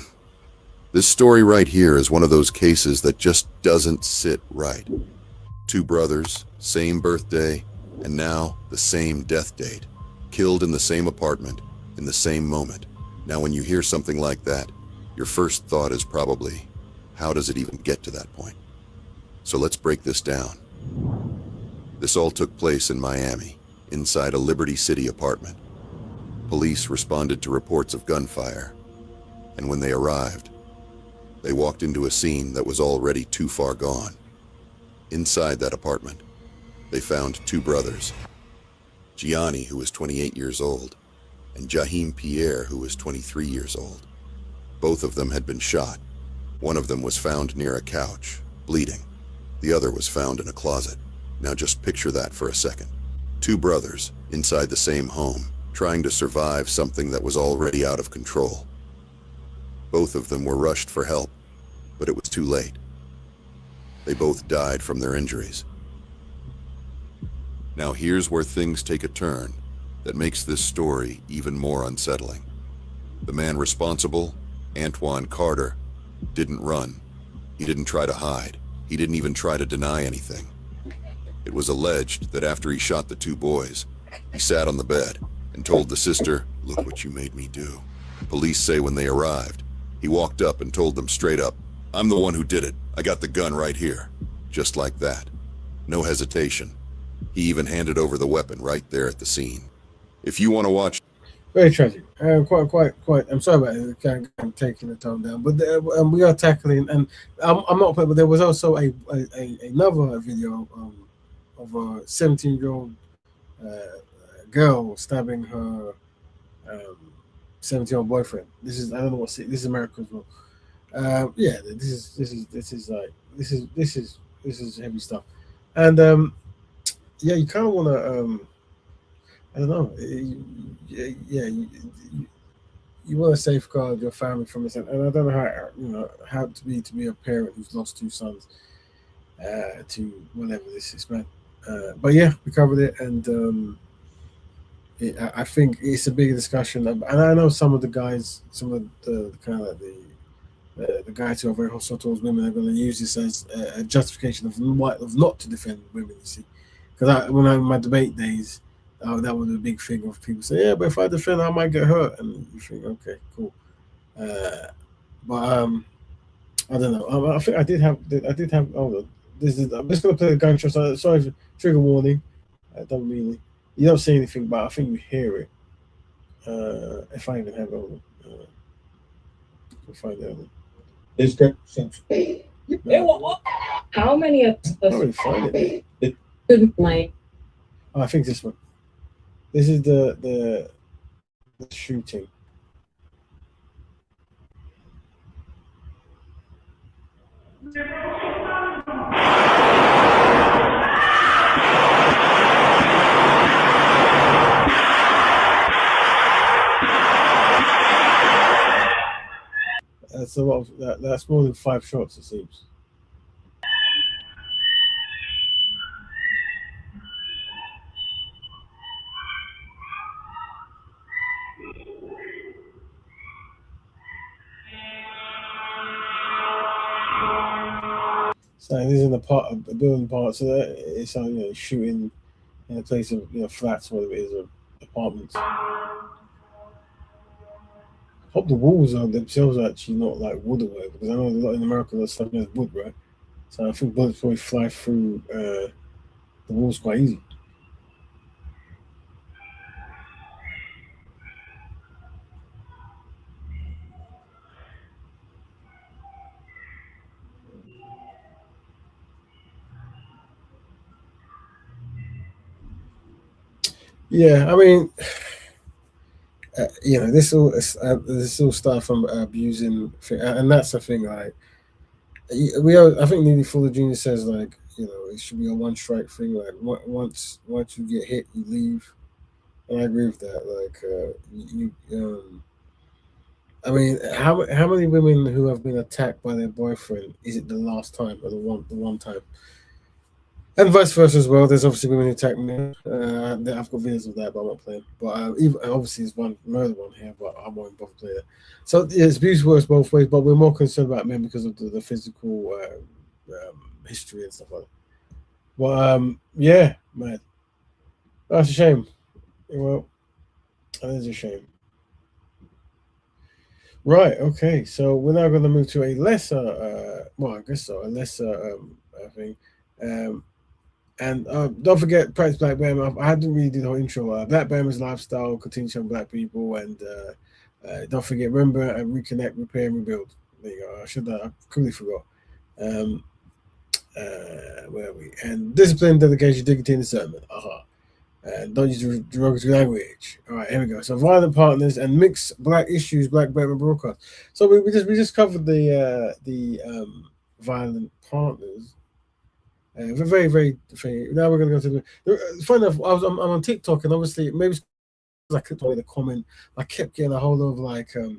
this story right here is one of those cases that just doesn't sit right. Two brothers, same birthday, and now the same death date. Killed in the same apartment, in the same moment. Now when you hear something like that, your first thought is probably, how does it even get to that point? So let's break this down. This all took place in Miami, inside a Liberty City apartment. Police responded to reports of gunfire, and when they arrived, they walked into a scene that was already too far gone. Inside that apartment, they found two brothers, Gianni, who was 28 years old, and Jahim Pierre, who was 23 years old. Both of them had been shot. One of them was found near a couch, bleeding. The other was found in a closet. Now just picture that for a second. Two brothers inside the same home, trying to survive something that was already out of control. Both of them were rushed for help, but it was too late. They both died from their injuries. Now here's where things take a turn that makes this story even more unsettling. The man responsible, Antoine Carter, didn't run. He didn't try to hide. He didn't even try to deny anything. It was alleged that after he shot the two boys, he sat on the bed and told the sister, "Look what you made me do." Police say when they arrived, he walked up and told them straight up, "I'm the one who did it. I got the gun right here." Just like that. No hesitation. He even handed over the weapon right there at the scene. If you want to watch... Very tragic. Quite. I'm sorry about it. Kind of taking the tone down, but we are tackling. And I'm not. But there was also another video of a 17-year-old girl stabbing her 17-year-old boyfriend. This is, I don't know what city. This is America as well. Yeah, this is heavy stuff, and yeah, you kind of want to I don't know, you want to safeguard your family from this, and I don't know how to be a parent who's lost two sons to whatever this is, man. But yeah, we covered it, and I think it's a big discussion, and I know some of the guys, some of the kind of the guys who are very hostile towards women are going to use this as a justification of not to defend women. You see, because when I'm in my debate days, that was a big thing of people say, yeah, but if I defend, I might get hurt, and you think, okay, cool. But I don't know. I think I did have. Oh, this is. I'm just going to play the gunshot. Sorry for trigger warning. I don't really. You don't see anything, but I think you hear it. If I even have it on. We'll find out. Is that since? How many of us couldn't like Oh, I think this one. This is the shooting. That's a lot of, that's more than 5 shots, it seems. So this is in the building part, so that it's shooting in a place of flats, whatever it is, or apartments. Hope the walls are themselves are actually not like wood or whatever, because I know a lot in America that stuff is wood, right? So I think bullets probably fly through the walls quite easy. Yeah, I mean, this all started from abusing, and that's the thing. Like, I think nearly Fuller Junior says like, it should be a one strike thing. Like, once you get hit, you leave. And I agree with that. Like, I mean, how many women who have been attacked by their boyfriend is it the last time or the one time? And vice versa as well. There's obviously women who attack men. I've got videos of that, but I'm not playing. But even obviously, there's one murder one here, but I won't bother playing it. So yeah, abuse works both ways, but we're more concerned about men because of the physical history and stuff like that. But yeah, man, that's a shame. Well, that is a shame. Right. Okay. So we're now going to move to a lesser, well, I guess so, a lesser thing. And don't forget, Practice Black Bama. I hadn't really do the whole intro. Black Bama's lifestyle continues to Black people, and don't forget, remember and reconnect, repair, and rebuild. There you go. I completely forgot. Where are we? And discipline, dedication, dignity, and discernment. And don't use derogatory language. All right, here we go. So violent partners and mixed black issues, Black Bama broadcast. So we just covered the violent partners. Very, very. Now we're going to go to the. Funny enough, I'm on TikTok, and obviously maybe it's because I clicked away the comment. I kept getting a hold of like I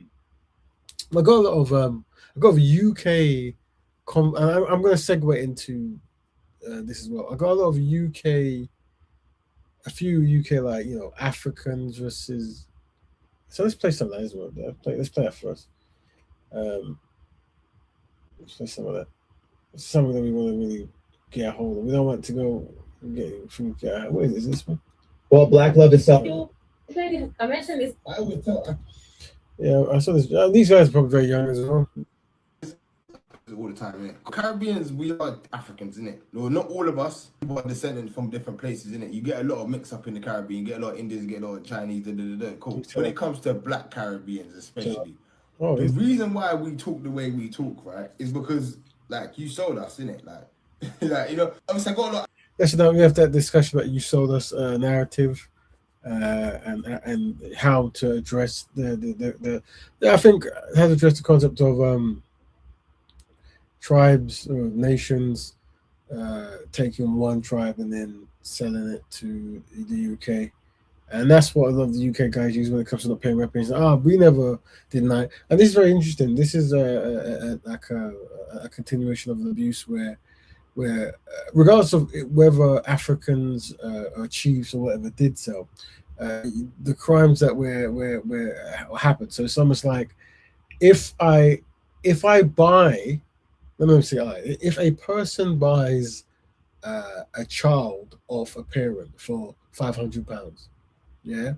got a lot of I got a UK. And I'm going to segue into this as well. I got a lot of UK. A few UK like Africans versus. So let's play some of that as well. Let's play that first. Let's play some of that. It's something that we want to really get a hold of. We don't want to go get. What is this one? Well, Black Love is self. I mentioned this. I would tell. Yeah, I saw this. These guys are probably very young as well. All the time, innit? Caribbeans, we are Africans, innit? No, not all of us, people are descended from different places, innit? You get a lot of mix up in the Caribbean, you get a lot of Indians, you get a lot of Chinese, cool. When it comes to black Caribbeans, especially, the reason why we talk the way we talk, right, is because, like, you sold us, innit? Like, obviously I got a lot. Yes, we have that discussion about you sold us narrative. And how to address I think how to address the concept of tribes or nations taking one tribe and then selling it to the UK. And that's what a lot of the UK guys use when it comes to not paying reparations. We never deny. And this is very interesting. This is a continuation of the abuse where regardless of whether Africans or chiefs or whatever did so, the crimes that were happened. So it's almost like if I buy, let me say, if a person buys a child off a parent for £500, yeah,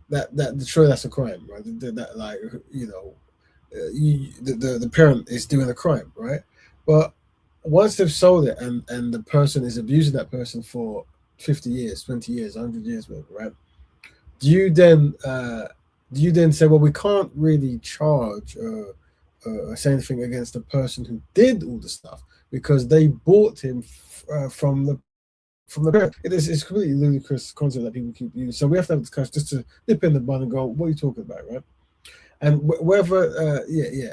that's a crime, right? That like the parent is doing a crime, right? But once they've sold it and the person is abusing that person for 50 years, 20 years, 100 years, whatever, right? Do you then say, well, we can't really charge say anything against the person who did all the stuff because they bought him from the from the it's completely ludicrous concept that people keep using. So we have to have a discussion just to nip in the bud and go, what are you talking about, right? And whether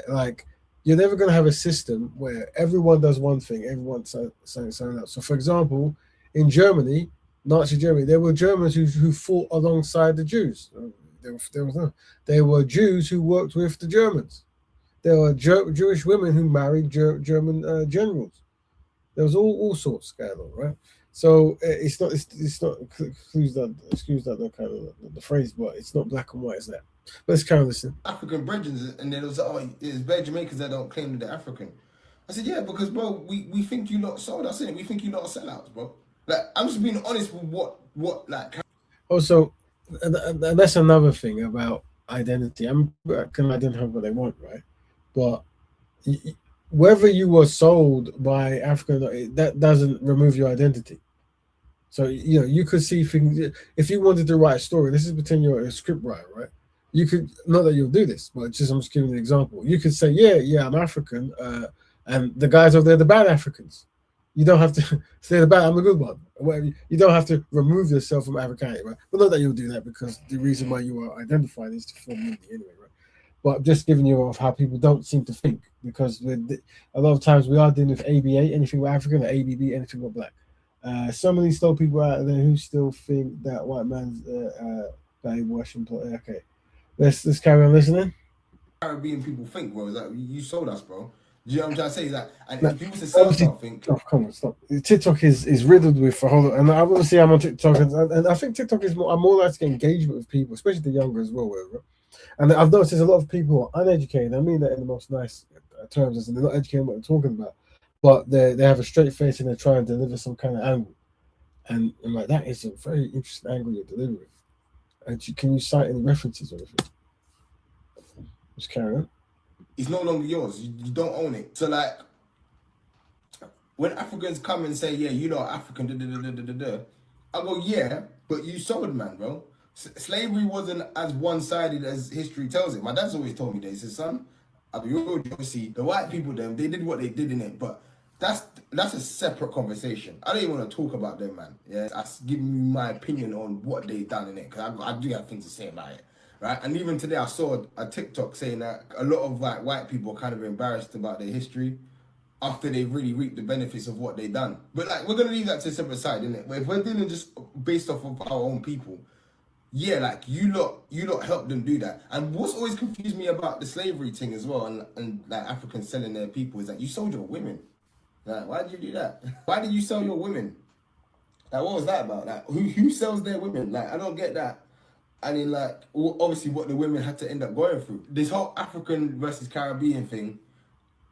like you're never going to have a system where everyone does one thing, everyone saying something else. So for example, in Germany, Nazi Germany, there were Germans who fought alongside the Jews. There were Jews who worked with the Germans. There were Jewish women who married German generals. There was all sorts going on, right? So it's not excuse that kind of the phrase, but it's not black and white, is that? Let's carry on listening. African brethren, and then it was there's bare Jamaicans that don't claim that they're African. I said, yeah, because bro, we think you lot sold us in. We think you lot are sellouts, bro. Like I'm just being honest with what like. Also, and that's another thing about identity. I can identify what they want, right? But whether you were sold by African, that doesn't remove your identity. So you could see things. If you wanted to write a story, this is pretend you're a script writer, right? You could, not that you'll do this, but I'm just giving an example. You could say, yeah, I'm African, and the guys over there, the bad Africans. You don't have to say the bad, I'm the good one. You don't have to remove yourself from Africanity, right? But not that you'll do that, because the reason why you are identified is to form unity anyway, right? But just giving you of how people don't seem to think, because a lot of times we are dealing with ABA, anything with African, or ABB, anything with black. Some of these still people out there who still think that white man's washing. Okay, let's carry on listening. Caribbean people think, bro. Is like you sold us, bro. Do you know what I'm trying to say? Is that, and if you was to sell something, come on, stop. TikTok is riddled with and obviously I'm on TikTok, and I think TikTok is more. I'm more likely to get engagement with people, especially the younger as well. Whatever. And I've noticed there's a lot of people who are uneducated. I mean that in the most nice terms, and they're not educated in what they're talking about. But they have a straight face and they're trying to deliver some kind of angle. And I'm like, that is a very interesting angle you're delivering. And can you cite any references or anything? Just carry on. It's no longer yours. You don't own it. So like, when Africans come and say, yeah, you know African, I go, yeah, but you sold, man, bro. Slavery wasn't as one-sided as history tells it. My dad's always told me that. He says, son, obviously, the white people, them, they did what they did in it, but that's a separate conversation. I don't even want to talk about them, man. Yeah, I'm giving you my opinion on what they done in it, because I do have things to say about it, right? And even today, I saw a TikTok saying that a lot of like white people are kind of embarrassed about their history after they've really reaped the benefits of what they done. But like, we're gonna leave that to a separate side, innit? But if we're dealing just based off of our own people, yeah, like you lot helped them do that. And what's always confused me about the slavery thing as well, and like Africans selling their people, is that you sold your women. Like, why did you do that? Why did you sell your women? Like, what was that about? Like, who sells their women? Like, I don't get that. I mean, like, obviously what the women had to end up going through. This whole African versus Caribbean thing,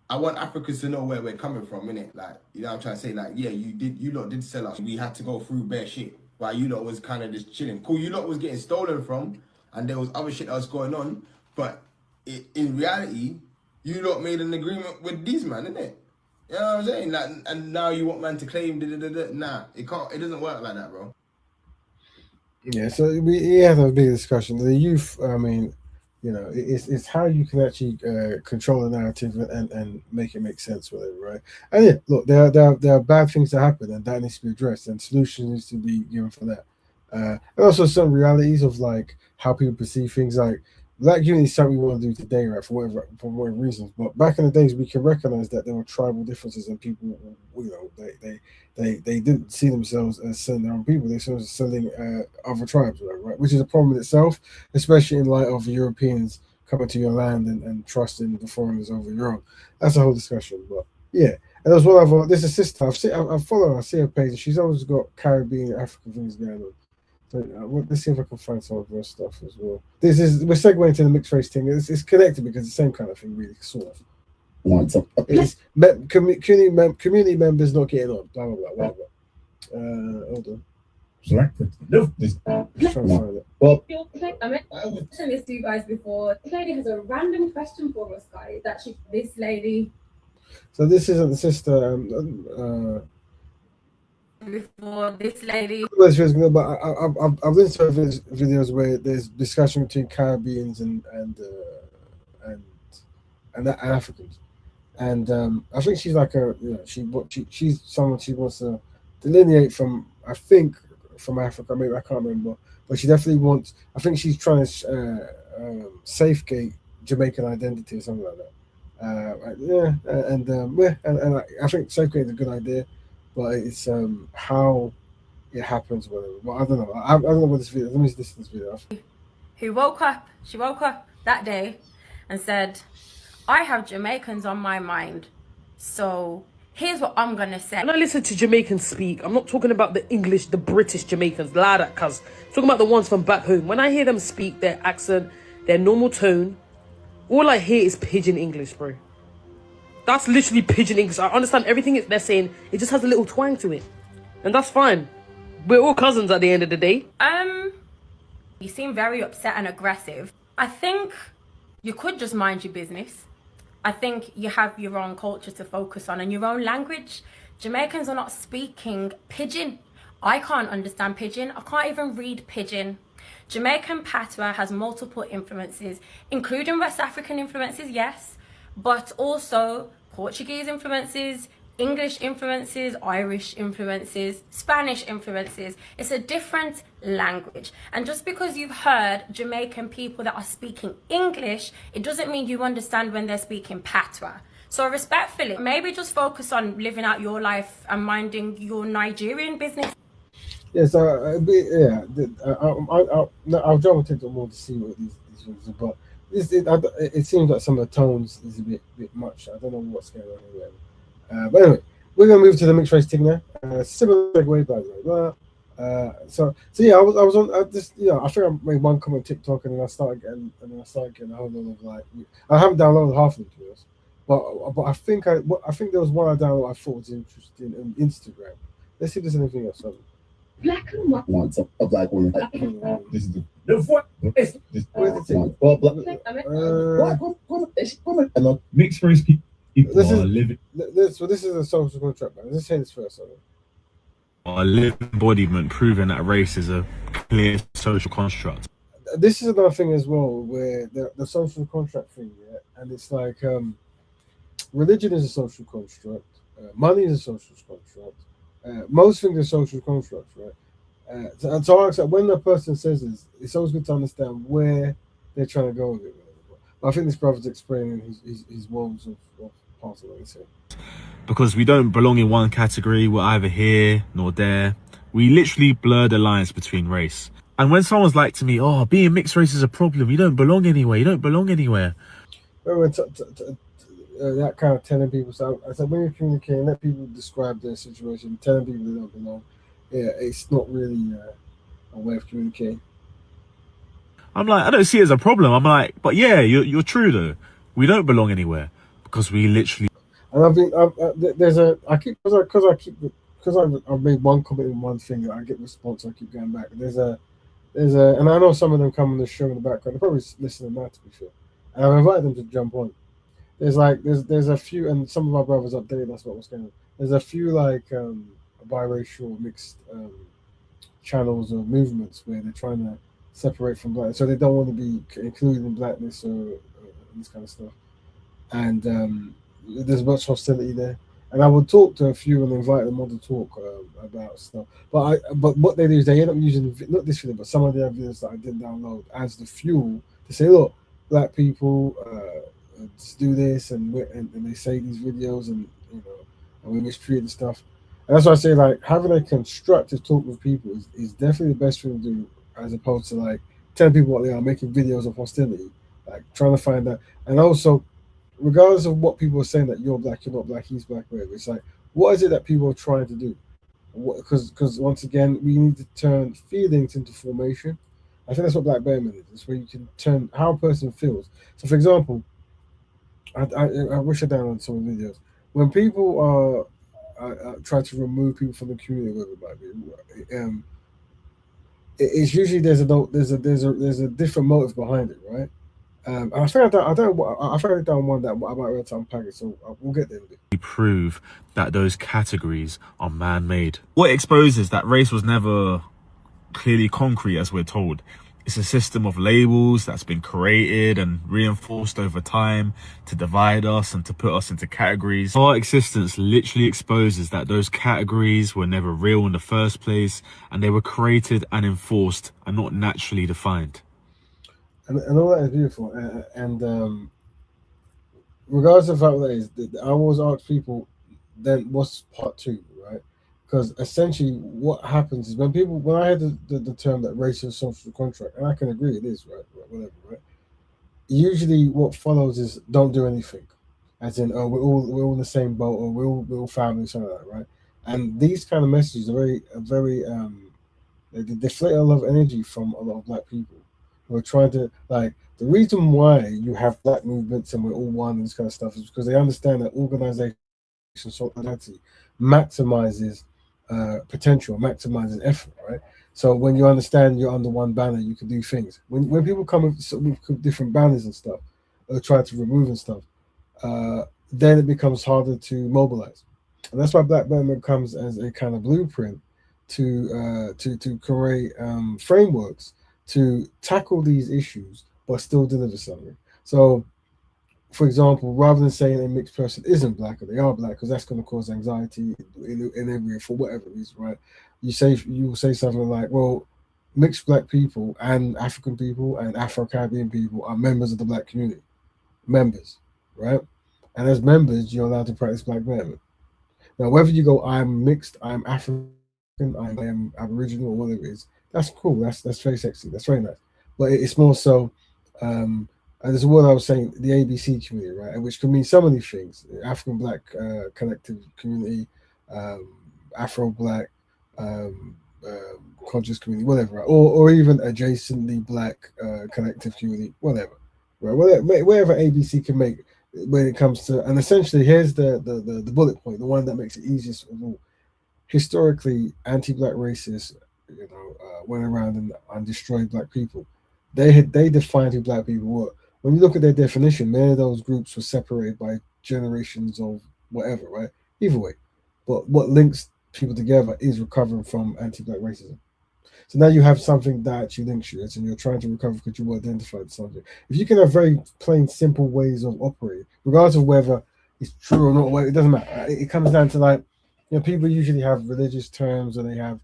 I want Africans to know where we're coming from, innit? Like, you know what I'm trying to say? Like, yeah, you lot did sell us. We had to go through bare shit. While you lot was kind of just chilling. Cool, you lot was getting stolen from, and there was other shit that was going on. But in reality, you lot made an agreement with these man, innit? You know what I'm saying? Like, and now you want man to claim nah, it doesn't work like that, bro. Yeah, so we have a big discussion. The youth, I mean, it's how you can actually control the narrative and make it make sense with it, right? And yeah, look, there are bad things that happen, and that needs to be addressed, and solutions needs to be given for that. And also some realities of like how people perceive things. Like black unity is something we want to do today, right? For whatever reasons. But back in the days, we can recognize that there were tribal differences, and people, they didn't see themselves as selling their own people. They saw themselves as selling other tribes, right? Which is a problem in itself, especially in light of Europeans coming to your land and trusting the foreigners over your own. That's a whole discussion. But yeah, and as well, there's a sister. I follow her. I see her page, and she's always got Caribbean, African things going on. So let's see if I can find some of her stuff as well. We're segueing to the mixed race thing. It's connected because it's the same kind of thing, really, sort of. It's community members not getting on. Blah blah blah blah. Hold on. Selected. No, this. Trying to find it. Well, I mentioned this to you guys before. This lady has a random question for us, guys. This lady. So this isn't the sister. Before this lady. But I've listened to videos where there's discussion between Caribbeans and Africans, and I think she's like she's someone she wants to delineate from I think from Africa, maybe I can't remember, but she definitely wants. I think she's trying to safeguard Jamaican identity or something like that. And I think safeguard is a good idea, but it's how it happens, whatever. But I don't know. I don't know what this video. Let me listen to this video. She woke up that day and said, I have Jamaicans on my mind, so here's what I'm gonna say. When I listen to Jamaicans speak, I'm not talking about the English, the British Jamaicans, like that, cuz. I'm talking about the ones from back home. When I hear them speak, their accent, their normal tone, all I hear is pidgin English, bro. That's literally pidgin English. I understand everything they're saying, it just has a little twang to it. And that's fine. We're all cousins at the end of the day. You seem very upset and aggressive. I think you could just mind your business. I think you have your own culture to focus on and your own language. Jamaicans are not speaking pidgin. I can't understand pidgin. I can't even read pidgin. Jamaican patois has multiple influences, including West African influences, yes, but also Portuguese influences, English influences, Irish influences, Spanish influences. It's a different language. And just because you've heard Jamaican people that are speaking English, it doesn't mean you understand when they're speaking patois. So respectfully, maybe just focus on living out your life and minding your Nigerian business. Yes, I'll jump on TikTok more to see what these things are, but it seems like some of the tones is a bit much. I don't know what's going on here. But anyway, we're gonna move to the mixed race thing now. Similar segue, blah blah blah. So yeah, I was on this. I think I made one comment on TikTok, and then I started getting a whole lot of like. I haven't downloaded half of them, to be honest, but I think there was one I downloaded I thought was interesting on Instagram. Let's see if there's anything else. Black and white wants a black woman. This is the mixed race people this are is living. This is a social contract, man. Let's say this first. Are living embodiment proving that race is a clear social construct. This is another thing as well, where the social contract thing, yeah, and it's like religion is a social construct, money is a social construct. Most things are social constructs, right? So when the person says this, it's always good to understand where they're trying to go with it. But I think this brother's explaining his woes of part of what he's saying. Because we don't belong in one category, we're either here nor there. We literally blur the lines between race. And when someone's like to me, oh, being mixed race is a problem, you don't belong anywhere, you don't belong anywhere. That kind of telling people, so I said, when you're communicating, let people describe their situation, telling people they don't belong. Yeah, it's not really a way of communicating. I'm like, I don't see it as a problem. I'm like, but yeah, you're true though. We don't belong anywhere because we literally. And I've made one comment in one thing, I get response. I keep going back. There's a, and I know some of them come on the show in the background. They're probably listening now, to be fair. And I've invited them to jump on. There's a few, and some of our brothers updated us what was going on. There's a few like biracial mixed channels or movements where they're trying to separate from black, so they don't want to be included in blackness or this kind of stuff. And there's much hostility there. And I would talk to a few and invite them on to talk about stuff. But what they do is they end up using not this video, but some of the other videos that I didn't download as the fuel to say, look, black people. Just do this, and they say these videos, and and we mistreat and stuff. And that's why I say, like, having a constructive talk with people is definitely the best thing to do, as opposed to like telling people what they are, making videos of hostility, like trying to find that. And also, regardless of what people are saying, that you're black, you're not black, he's black, whatever, it's like, what is it that people are trying to do? Because once again, we need to turn feelings into formation. I think that's what Black Betterment is. It's where you can turn how a person feels. So, for example, I wish I downloaded some of the videos. When people try to remove people from the community, whatever it might be, it's usually there's a different motive behind it, right? I think I done one that I might be able to unpack it, so we'll get there. We prove that those categories are man-made. What exposes that race was never clearly concrete, as we're told, It's a system of labels that's been created and reinforced over time to divide us and to put us into categories. Our existence literally exposes that those categories were never real in the first place, and they were created and enforced and not naturally defined. And all that is beautiful. Regardless of how that is, I always ask people, then what's part two, right? Because essentially what happens is when I had the term that racial social contract, and I can agree it is, right? Whatever, right? Usually what follows is don't do anything. As in, oh, we're all in the same boat, or we're all family, something like that, right? And these kind of messages are very they deflate a lot of energy from a lot of black people who are trying to, like, the reason why you have black movements and we're all one and this kind of stuff is because they understand that organization solidarity maximizes potential, maximizes effort, right? So when you understand you're under one banner, you can do things. When people come with different banners and stuff, or try to remove and stuff, then it becomes harder to mobilize, and that's why Black Betterment comes as a kind of blueprint to create frameworks to tackle these issues but still deliver something. So, for example, rather than saying a mixed person isn't black or they are black, because that's going to cause anxiety in every for whatever reason, right? You will say something like, well, mixed black people and African people and Afro-Caribbean people are members of the black community, members, right? And as members, you're allowed to practice black betterment. Now, whether you go, I'm mixed, I'm African, I am Aboriginal, or whatever it is, that's cool. That's very sexy. That's very nice. But it's more so, and there's a word I was saying, the ABC community, right? Which can mean so many things: African Black collective community, Afro Black conscious community, whatever, right? Or even adjacently Black collective community, whatever, right? Whatever ABC can make when it comes to, and essentially, here's the bullet point, the one that makes it easiest of all. Historically, anti-black racists, went around and destroyed black people. They defined who black people were. When you look at their definition, many of those groups were separated by generations of whatever, right? Either way, but what links people together is recovering from anti-black racism. So now you have something that actually links you, and you're trying to recover because you identified something. If you can have very plain, simple ways of operating, regardless of whether it's true or not, it doesn't matter. It comes down to, like, people usually have religious terms, or they have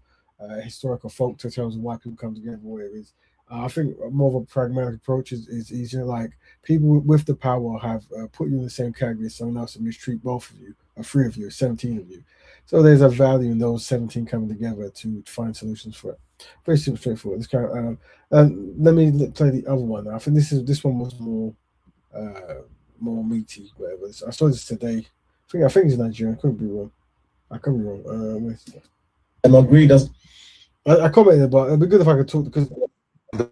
historical folk terms of why people come together, whatever it is. I think more of a pragmatic approach is easier. Like, people with the power have put you in the same category as someone else and mistreat both of you, or three of you, 17 of you. So there's a value in those 17 coming together to find solutions for it. Very simple, straightforward. This kind of, let me play the other one. I think this one was more meaty, whatever. I saw this today. I think it's Nigerian. I could be wrong. Agree does. I commented, but it'd be good if I could talk, because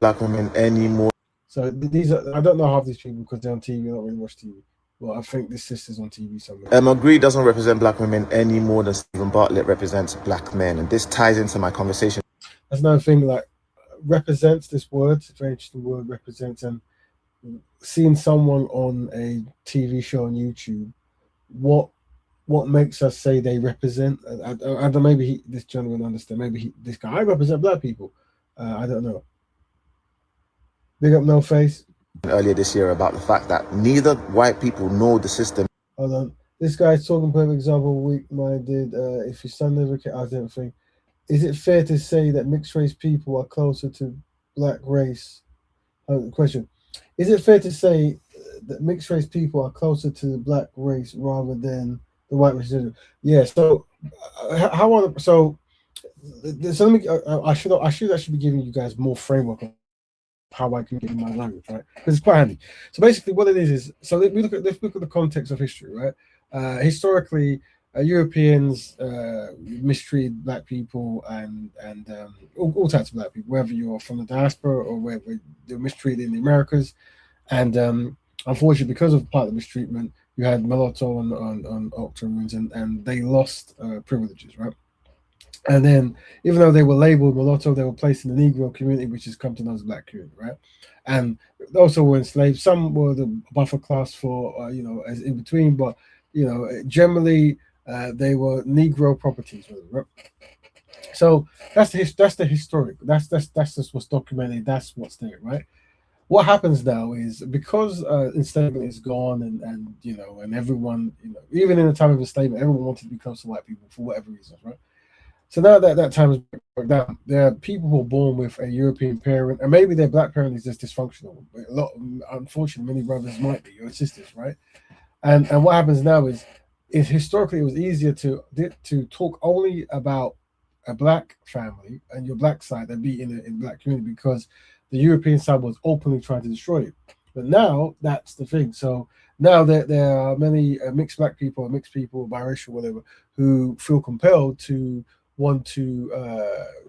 black women anymore. So these are, I don't know half these people because they're on TV. I don't really watch TV. Well, I think this sister's on TV somewhere. Agree doesn't represent black women any more than Stephen Bartlett represents black men, and this ties into my conversation. That's another thing. Like, represents, this word, it's a very interesting word, represents, and seeing someone on a TV show on YouTube, what makes us say they represent? I don't know, maybe this gentleman understand. Maybe this guy, I represent black people. I don't know. Big up No Face. Earlier this year about the fact that neither white people nor the system. Hold on. This guy's talking, perfect example, weak-minded. If your son never came, I don't think. Is it fair to say that mixed race people are closer to black race? Question. Is it fair to say that mixed race people are closer to the black race rather than the white race? Yeah. So, so let me. I should actually be giving you guys more framework on how I can get in my language, right? Because it's quite handy. So basically, what it is so let's look at the context of history, right? Historically, Europeans mistreated black people and all types of black people, whether you're from the diaspora or whether they're mistreated in the Americas. And unfortunately, because of part of the mistreatment, you had mulatto on Octoroons, and they lost privileges, right? And then, even though they were labeled mulatto, they were placed in the Negro community, which has come to know as black community, right? And also were enslaved. Some were the buffer class for, as in between, but, generally they were Negro properties, right? So that's the historic. That's just what's documented. That's what's there, right? What happens now is because enslavement is gone, and and everyone, even in the time of enslavement, everyone wanted to be close to white people for whatever reasons, right? So now that time is broke down, there are people who are born with a European parent, and maybe their black parent is just dysfunctional. A lot, unfortunately, many brothers might be, or sisters, right? And what happens now is historically it was easier to talk only about a black family and your black side and be in a black community because the European side was openly trying to destroy it. But now that's the thing. So now there are many mixed black people, or mixed people, biracial, whatever, who feel compelled to want to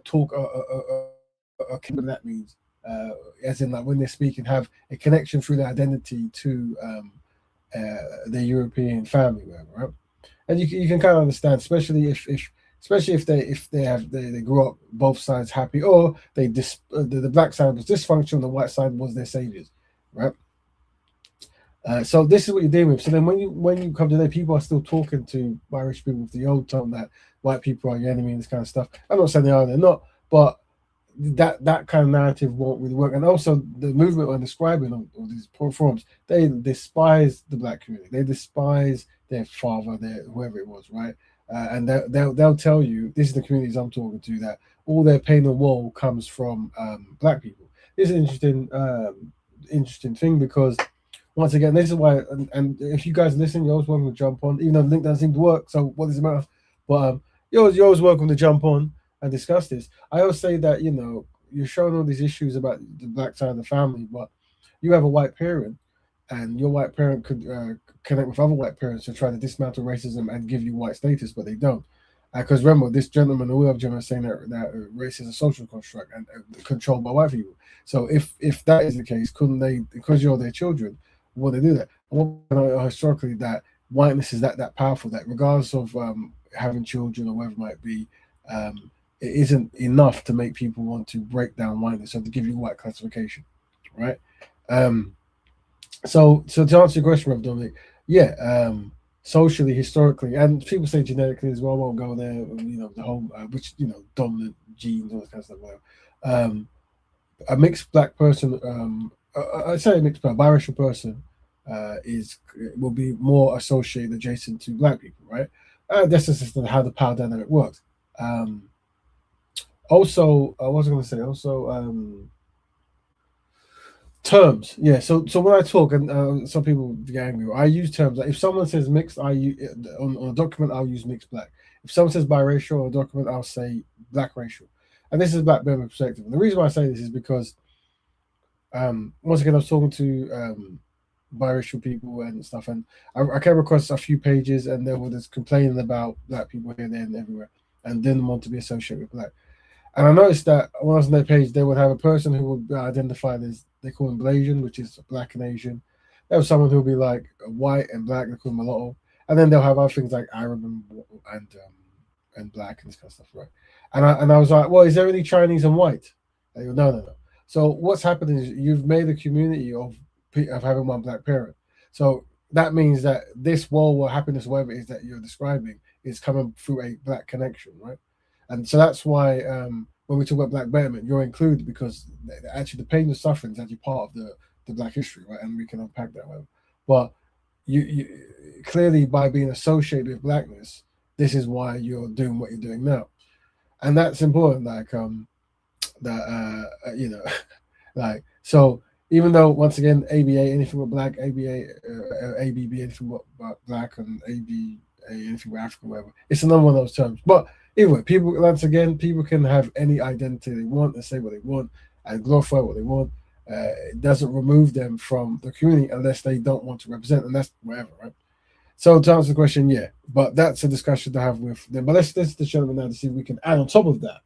talk what that means, as in like when they're speaking, have a connection through their identity to their European family, whatever, right? And you can kind of understand, especially if they grew up both sides happy, or the black side was dysfunctional, the white side was their saviors, right? So this is what you're dealing with. So then when you come today, people are still talking to Irish people with the old tone that white people are your enemy and this kind of stuff. I'm not saying they are, they're not, but that kind of narrative won't really work. And also the movement I'm describing of these forums, they despise the black community. They despise their father, their whoever it was, right? And they'll tell you, this is the communities I'm talking to, that all their pain and woe comes from black people. This is an interesting thing, because once again, this is why, and if you guys listen, you're always welcome to jump on, even though the link doesn't seem to work. So what does it matter? But you're always welcome to jump on and discuss this. I always say that you're showing all these issues about the black side of the family, but you have a white parent, and your white parent could connect with other white parents to try to dismantle racism and give you white status, but they don't. Because remember, this gentleman, the other gentleman, is saying that race is a social construct and controlled by white people. So if that is the case, couldn't they, because you're their children, would they do that? Historically, that whiteness is that powerful, that regardless of having children or whatever it might be, it isn't enough to make people want to break down whiteness or to give you white classification, right? So to answer your question, Rev Dominic, yeah, socially, historically, and people say genetically as well. I won't go there. The whole which dominant genes, all that kind of stuff. Whatever. A mixed black person, I say a mixed biracial person, will be more associated, adjacent to black people, right? That's just how the power dynamic works. Also, what was I going to say? Also, terms, yeah. So when I talk, and some people get angry, I use terms. Like if someone says mixed, I use on a document, I'll use mixed black. If someone says biracial on a document, I'll say black racial. And this is black Betterment perspective. And the reason why I say this is because, once again, I was talking to biracial people and stuff, and I came across a few pages, and they were just complaining about black people here, there, and everywhere, and didn't want to be associated with black. And I noticed that when I was on their page, they would have a person who would be identified as, they call him Blasian, which is black and Asian. They have someone who will be like white and black, they call him mulatto. And then they'll have other things like Arab and black and this kind of stuff, right? And I was like, well, is there any Chinese and white? They go, no. So what's happening is you've made a community of having one black parent. So that means that this woe or happiness, whatever it is that you're describing, is coming through a black connection, right? And so that's why when we talk about black betterment, you're included, because actually the pain and suffering is actually part of the black history, right? And we can unpack that way. But you clearly, by being associated with blackness, this is why you're doing what you're doing now, and that's important. Like like, so even though, once again, ABA, anything with black, ABA, ABB, anything with black, and ABA, anything with African, whatever, it's another one of those terms. But anyway, people can have any identity they want and say what they want and glorify what they want. It doesn't remove them from the community unless they don't want to represent, and that's whatever, right? So to answer the question, yeah, but that's a discussion to have with them. But let's listen to the gentleman now to see if we can add on top of that.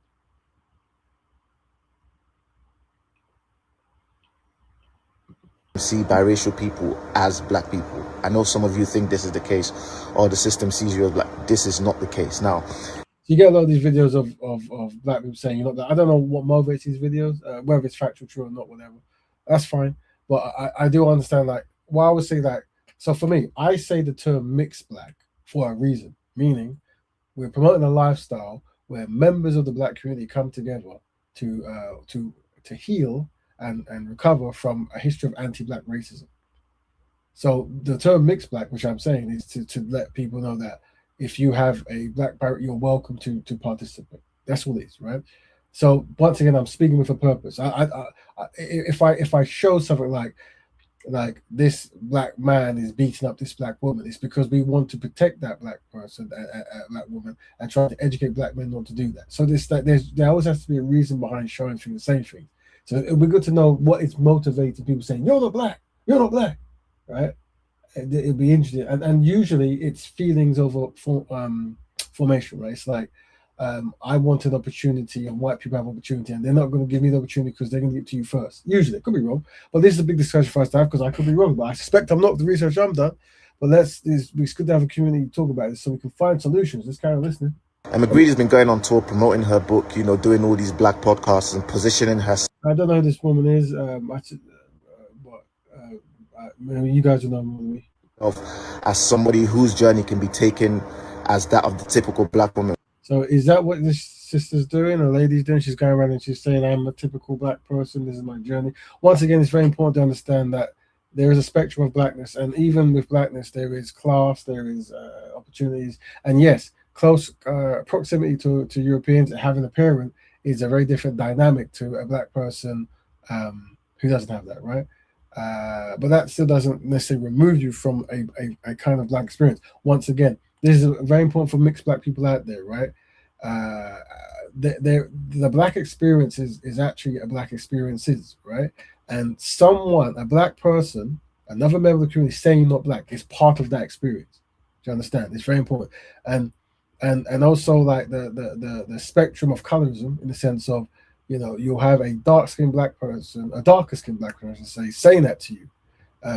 See biracial people as black people. I know some of you think this is the case, or the system sees you as black. This is not the case. Now, you get a lot of these videos of black people saying you're not that. I don't know what motivates these videos, whether it's factual, true or not, whatever. That's fine. But I do understand, like, why I would say that. So for me, I say the term mixed black for a reason, meaning we're promoting a lifestyle where members of the black community come together to heal and recover from a history of anti-black racism. So the term mixed black, which I'm saying, is to let people know that if you have a black parent, you're welcome to participate. That's all it is, right? So once again, I'm speaking with a purpose. If I show something like this black man is beating up this black woman, it's because we want to protect that black person, black woman, and try to educate black men not to do that. So there always has to be a reason behind showing things, the same thing. So it would be good to know what is motivating people saying, "You're not black, you're not black," right? It'd be interesting, and usually it's feelings over formation, right? It's like I want an opportunity, and white people have opportunity, and they're not going to give me the opportunity because they're going to give it to you first. Usually, it could be wrong, but this is a big discussion for us to have because I could be wrong, but I suspect I'm not. The research I'm done, but it's good to have a community talk about this so we can find solutions. Let's carry on listening. And McGreedy has been going on tour promoting her book, you know, doing all these black podcasts and positioning herself. I don't know who this woman is. You guys will know more than me. As somebody whose journey can be taken as that of the typical black woman. So is that what this sister's doing, or lady's doing? She's going around and she's saying, "I'm a typical black person. This is my journey." Once again, it's very important to understand that there is a spectrum of blackness, and even with blackness, there is class, there is opportunities, and yes, close proximity to Europeans, having a parent is a very different dynamic to a black person who doesn't have that, right? But that still doesn't necessarily remove you from a kind of black experience. Once again, this is very important for mixed black people out there, right? The black experience is actually a black experience, right? And a black person, another member of the community saying you're not black is part of that experience. Do you understand? It's very important. And also like the spectrum of colorism, in the sense of, you know, you'll have a darker-skinned black person saying that to you,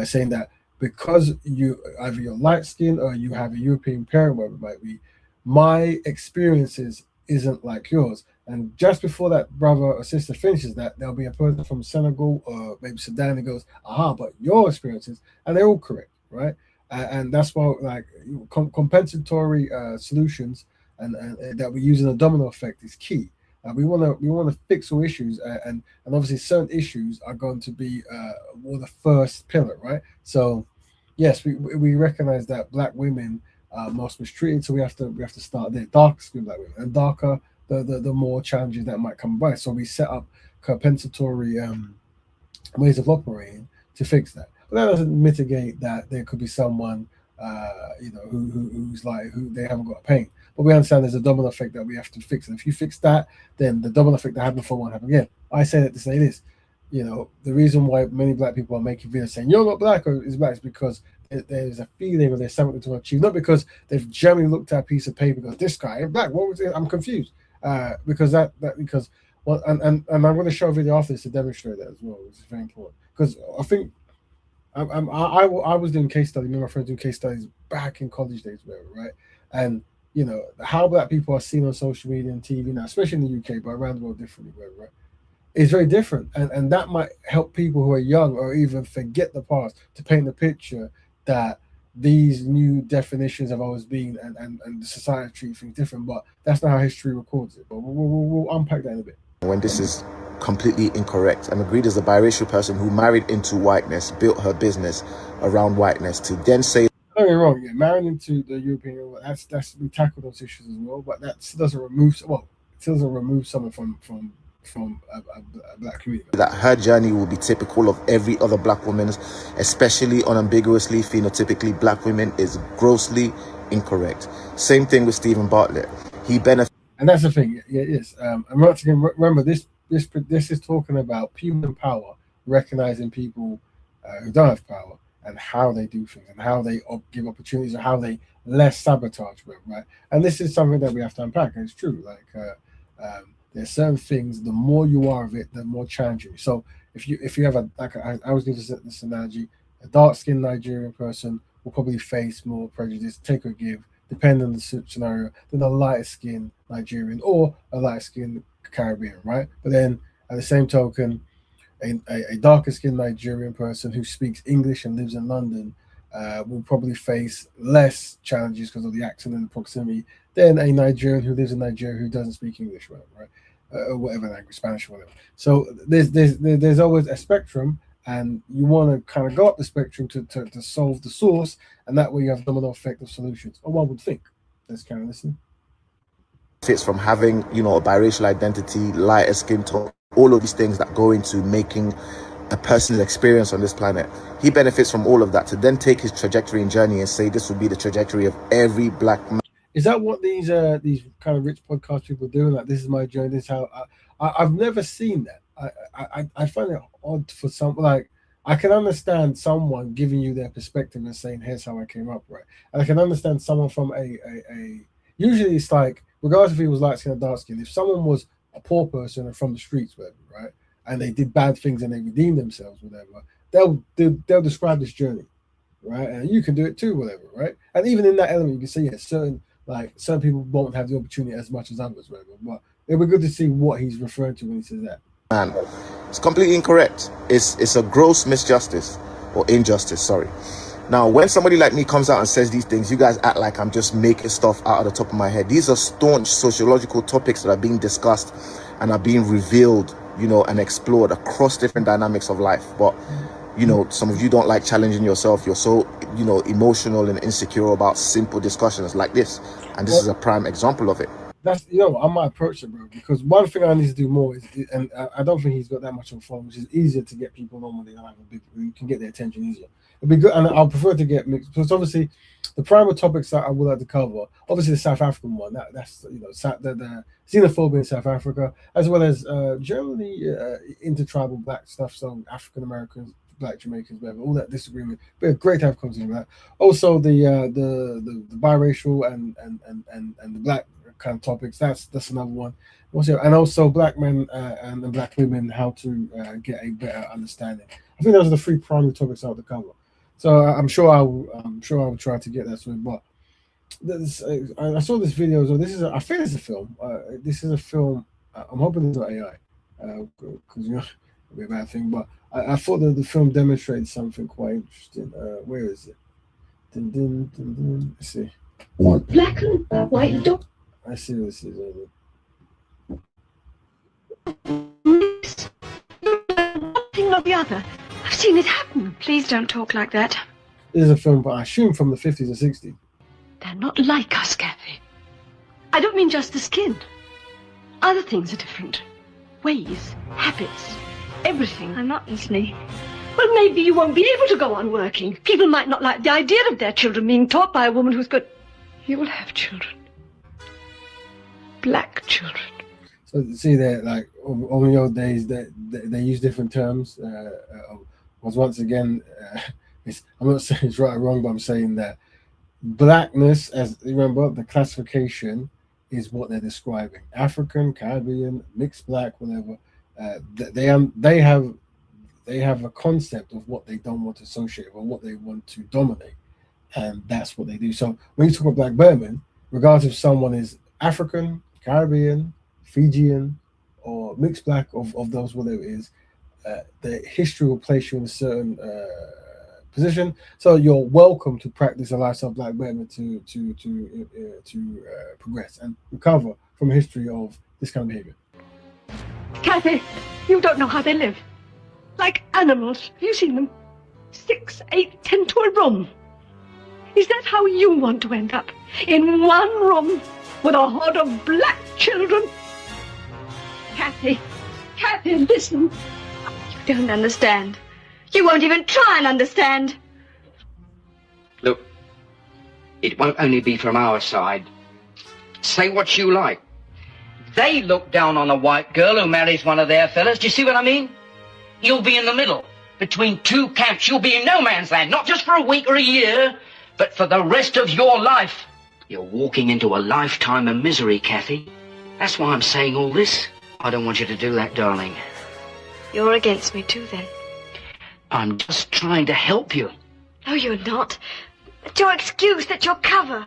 saying that because either you're light-skinned or you have a European parent, whatever it might be, my experiences isn't like yours. And just before that brother or sister finishes that, there'll be a person from Senegal or maybe Sudan that goes, "Aha, but your experiences," and they're all correct, right? And that's why, like, compensatory solutions and that we use in a domino effect is key. We want to fix all issues, and obviously certain issues are going to be the first pillar, right? So, yes, we recognize that black women are most mistreated, so we have to start there. Darker skin black women, and darker the more challenges that might come by. So we set up compensatory ways of operating to fix that. But that doesn't mitigate that there could be someone who they haven't got a pain. But we understand there's a domino effect that we have to fix. And if you fix that, then the domino effect that happened before won't happen again. I say that to say this. You know, the reason why many black people are making videos saying you're not black or is black is because there's a feeling or there's something to achieve. Not because they've generally looked at a piece of paper and goes, "This guy ain't black. What was it? I'm confused." Because I'm going to show a video after this to demonstrate that as well, which is very important. Because I think I was doing case studies. Me and my friends doing case studies back in college days, whatever, right? And you know how black people are seen on social media and TV now, especially in the UK, but around the world differently, whatever, right? It's very different, and that might help people who are young or even forget the past to paint the picture that these new definitions have always been, and the society treats things different. But that's not how history records it. But we'll unpack that in a bit. When this is completely incorrect. I'm agreed as a biracial person who married into whiteness, built her business around whiteness, to then say, don't get me wrong, yeah, marrying into the European, that's we tackle those issues as well, but that doesn't remove someone from a black community. That her journey will be typical of every other black woman's, especially unambiguously phenotypically black women, is grossly incorrect. Same thing with Stephen Bartlett. He benefits. And that's the thing, yeah, it is. And once again, remember, this is talking about human power, recognizing people who don't have power and how they do things and how they give opportunities and how they less sabotage them, right? And this is something that we have to unpack. And it's true. Like there's certain things. The more you are of it, the more challenging. So if you have I was going to this analogy. A dark-skinned Nigerian person will probably face more prejudice, take or give, depending on the scenario, than a light-skinned Nigerian or a light-skinned Caribbean, right? But then at the same token, a darker-skinned Nigerian person who speaks English and lives in London will probably face less challenges because of the accent and the proximity than a Nigerian who lives in Nigeria who doesn't speak English well, right? Or whatever language, Spanish or whatever. So there's always a spectrum, and you want to kind of go up the spectrum to solve the source, and that way you have domino effect of solutions. Or one would think. Let's kind of listen. Fits from having, you know, a biracial identity, lighter skin tone, all of these things that go into making a person's experience on this planet. He benefits from all of that to then take his trajectory and journey and say this would be the trajectory of every black man. Is that what these kind of rich podcast people do? Like, this is my journey. This is how I've never seen that. I find it odd for some. Like, I can understand someone giving you their perspective and saying, "Here's how I came up," right? And I can understand someone from a usually it's like, regardless if he was light skin or dark skin, if someone was a poor person and from the streets, whatever, right, and they did bad things and they redeemed themselves, whatever, they'll describe this journey, right? And you can do it too, whatever, right? And even in that element, you can see certain people won't have the opportunity as much as others, whatever. But it'll be good to see what he's referring to when he says that. Man, it's completely incorrect. It's a gross misjustice or injustice. Sorry. Now, when somebody like me comes out and says these things, you guys act like I'm just making stuff out of the top of my head. These are staunch sociological topics that are being discussed and are being revealed, you know, and explored across different dynamics of life. But, you know, some of you don't like challenging yourself. You're so, you know, emotional and insecure about simple discussions like this. And this is a prime example of it. That's, you know, I might approach it, bro, because one thing I need to do more is, and I don't think he's got that much of a following, which is easier to get people on when they don't have a big, you can get their attention easier. It'd be good, and I'll prefer to get mixed, because obviously the primary topics that I would like to cover, obviously the South African one, that's, you know, the xenophobia in South Africa, as well as generally intertribal black stuff, so African Americans, Black Jamaicans, whatever, all that disagreement. But great to have conversation about that. Also the biracial and the black kind of topics. That's another one. And also black men and black women, how to get a better understanding. I think those are the three primary topics I want to cover. So I'm sure I will try to get that sorted. But I saw this video. So I think it's a film. This is a film. I'm hoping it's not AI, because you know it'll be a bad thing. But I thought that the film demonstrated something quite interesting. Where is it? Let's see. Black and white dog. I see what this is. One thing or the other. I've seen it happen. Please don't talk like that. This is a film, but I assume from the 50s or 60s. They're not like us, Kathy. I don't mean just the skin. Other things are different. Ways, habits, everything. I'm not listening. Well, maybe you won't be able to go on working. People might not like the idea of their children being taught by a woman who's got... You will have children. Black children. So see that, like, over the old days, that they use different terms. Was once again, I'm not saying it's right or wrong, but I'm saying that blackness, as you remember, the classification is what they're describing. African, Caribbean, mixed black, whatever. They have a concept of what they don't want to associate or what they want to dominate, and that's what they do. So when you talk about black Betterment, regardless if someone is African, Caribbean, Fijian, or mixed black, of those, whatever it is, the history will place you in a certain position. So you're welcome to practice a lifestyle of black Betterment to progress and recover from a history of this kind of behavior. Kathy, you don't know how they live. Like animals. Have you seen them? 6, 8, 10 to a room. Is that how you want to end up? In one room with a horde of black children? Kathy, listen. You don't understand. You won't even try and understand. Look, it won't only be from our side. Say what you like. They look down on a white girl who marries one of their fellas. Do you see what I mean? You'll be in the middle, between two camps. You'll be in no man's land, not just for a week or a year, but for the rest of your life. You're walking into a lifetime of misery, Kathy. That's why I'm saying all this. I don't want you to do that, darling. You're against me too, then. I'm just trying to help you. No, you're not. That's your excuse. That's your cover.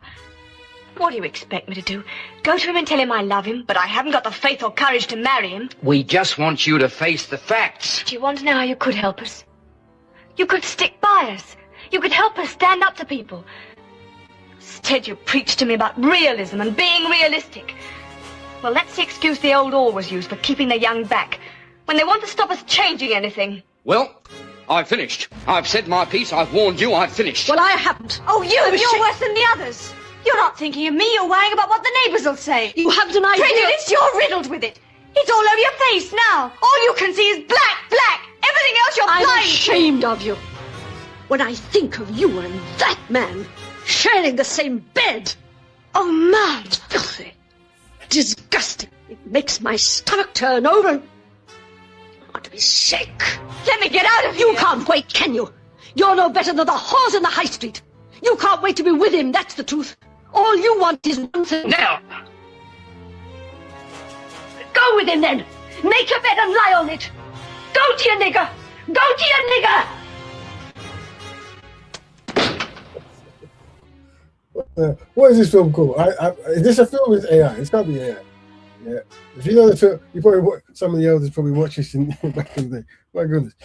What do you expect me to do? Go to him and tell him I love him, but I haven't got the faith or courage to marry him? We just want you to face the facts. Do you want to know how you could help us? You could stick by us. You could help us stand up to people. Instead, you preach to me about realism and being realistic. Well, that's the excuse the old always use for keeping the young back when they want to stop us changing anything. Well, I've finished. I've said my piece. I've warned you. I've finished. Well, I haven't. Oh, you're worse than the others. You're not thinking of me. You're worrying about what the neighbors will say. You haven't an idea. Prejudice, you're riddled with it. It's all over your face now. All you can see is black. Everything else, you're blind. I'm ashamed of you. When I think of you and that man sharing the same bed. Oh, Mom. It's filthy. Disgusting. It makes my stomach turn over. I want to be sick. Let me get out of here. You can't wait, can you? You're no better than the whores in the high street. You can't wait to be with him, that's the truth. All you want is one thing. Now! Go with him then. Make a bed and lie on it. Go to your nigger. Go to your nigger. What is this film called? Is this a film with AI? It's got to be AI. Yeah. If you know the film, you probably some of the elders probably watch this back in the day. My goodness.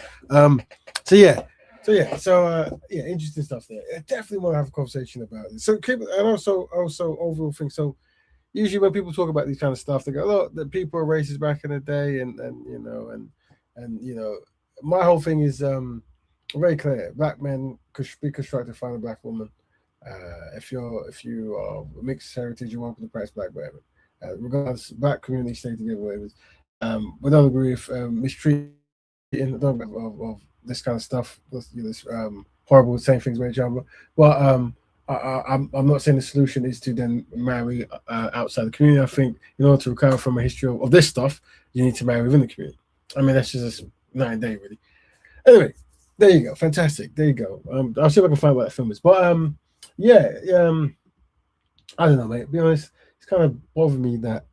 So interesting stuff there. I definitely want to have a conversation about it. So keep, and also overall thing. So usually when people talk about these kind of stuff, they go, "Look, that people are racist back in the day," and you know, my whole thing is very clear. Black men could be constructed to find a black woman. If you are mixed heritage, you want to practice black women. Regardless, black community stay together. Whatever. We don't agree with mistreating of this kind of stuff. This horrible saying things about each other. But I'm not saying the solution is to then marry outside the community. I think in order to recover from a history of this stuff, you need to marry within the community. I mean, that's just night and day, really. Anyway, there you go. Fantastic. There you go. I'll see if I can find what that film is. But I don't know, mate. To be honest, it's kind of bothered me that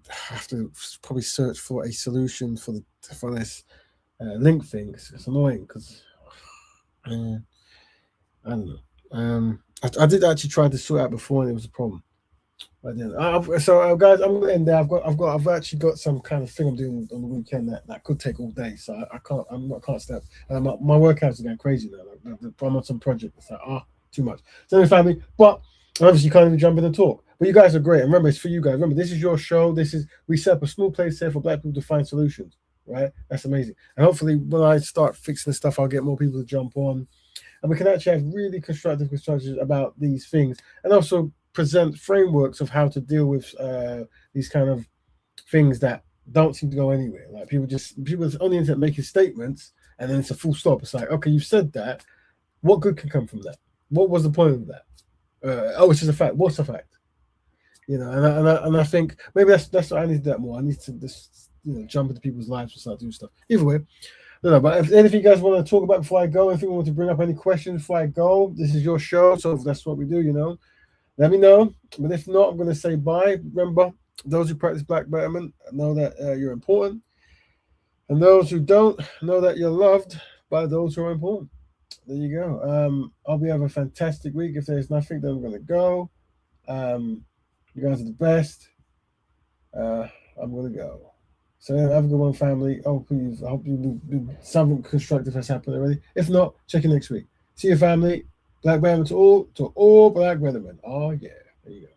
I have to probably search for a solution for this link thing. It's annoying because I don't know. I did actually try to sort it out before, and it was a problem. But then, guys, I'm gonna end there. I've actually got some kind of thing I'm doing on the weekend that could take all day, so I can't step. My workouts are going crazy now. I'm on some project. It's like too much. So anyway, family, but obviously you can't even jump in and talk. But you guys are great. And remember, it's for you guys. Remember, this is your show. We set up a small place here for black people to find solutions. Right? That's amazing. And hopefully, when I start fixing the stuff, I'll get more people to jump on, and we can actually have really constructive discussions about these things, and also present frameworks of how to deal with these kind of things that don't seem to go anywhere. Like people on the internet making statements, and then it's a full stop. It's like, okay, you've said that. What good can come from that? What was the point of that? It's just a fact. What's a fact? You know, and I think maybe that's what I need to do that more. I need to just jump into people's lives and start doing stuff. Either way, no. But if anything you guys want to talk about before I go, anything you want to bring up, any questions before I go, this is your show, so that's what we do. Let me know. But if not, I'm going to say bye. Remember, those who practice black betterment know that you're important, and those who don't know that you're loved by those who are important. There you go. Hope you have a fantastic week. If there's nothing, then I'm going to go. You guys are the best. I'm going to go. So have a good one, family. I hope something constructive has happened already. If not, check you next week. See you, family. Black Betterment to all black Betterment. Oh, yeah. There you go.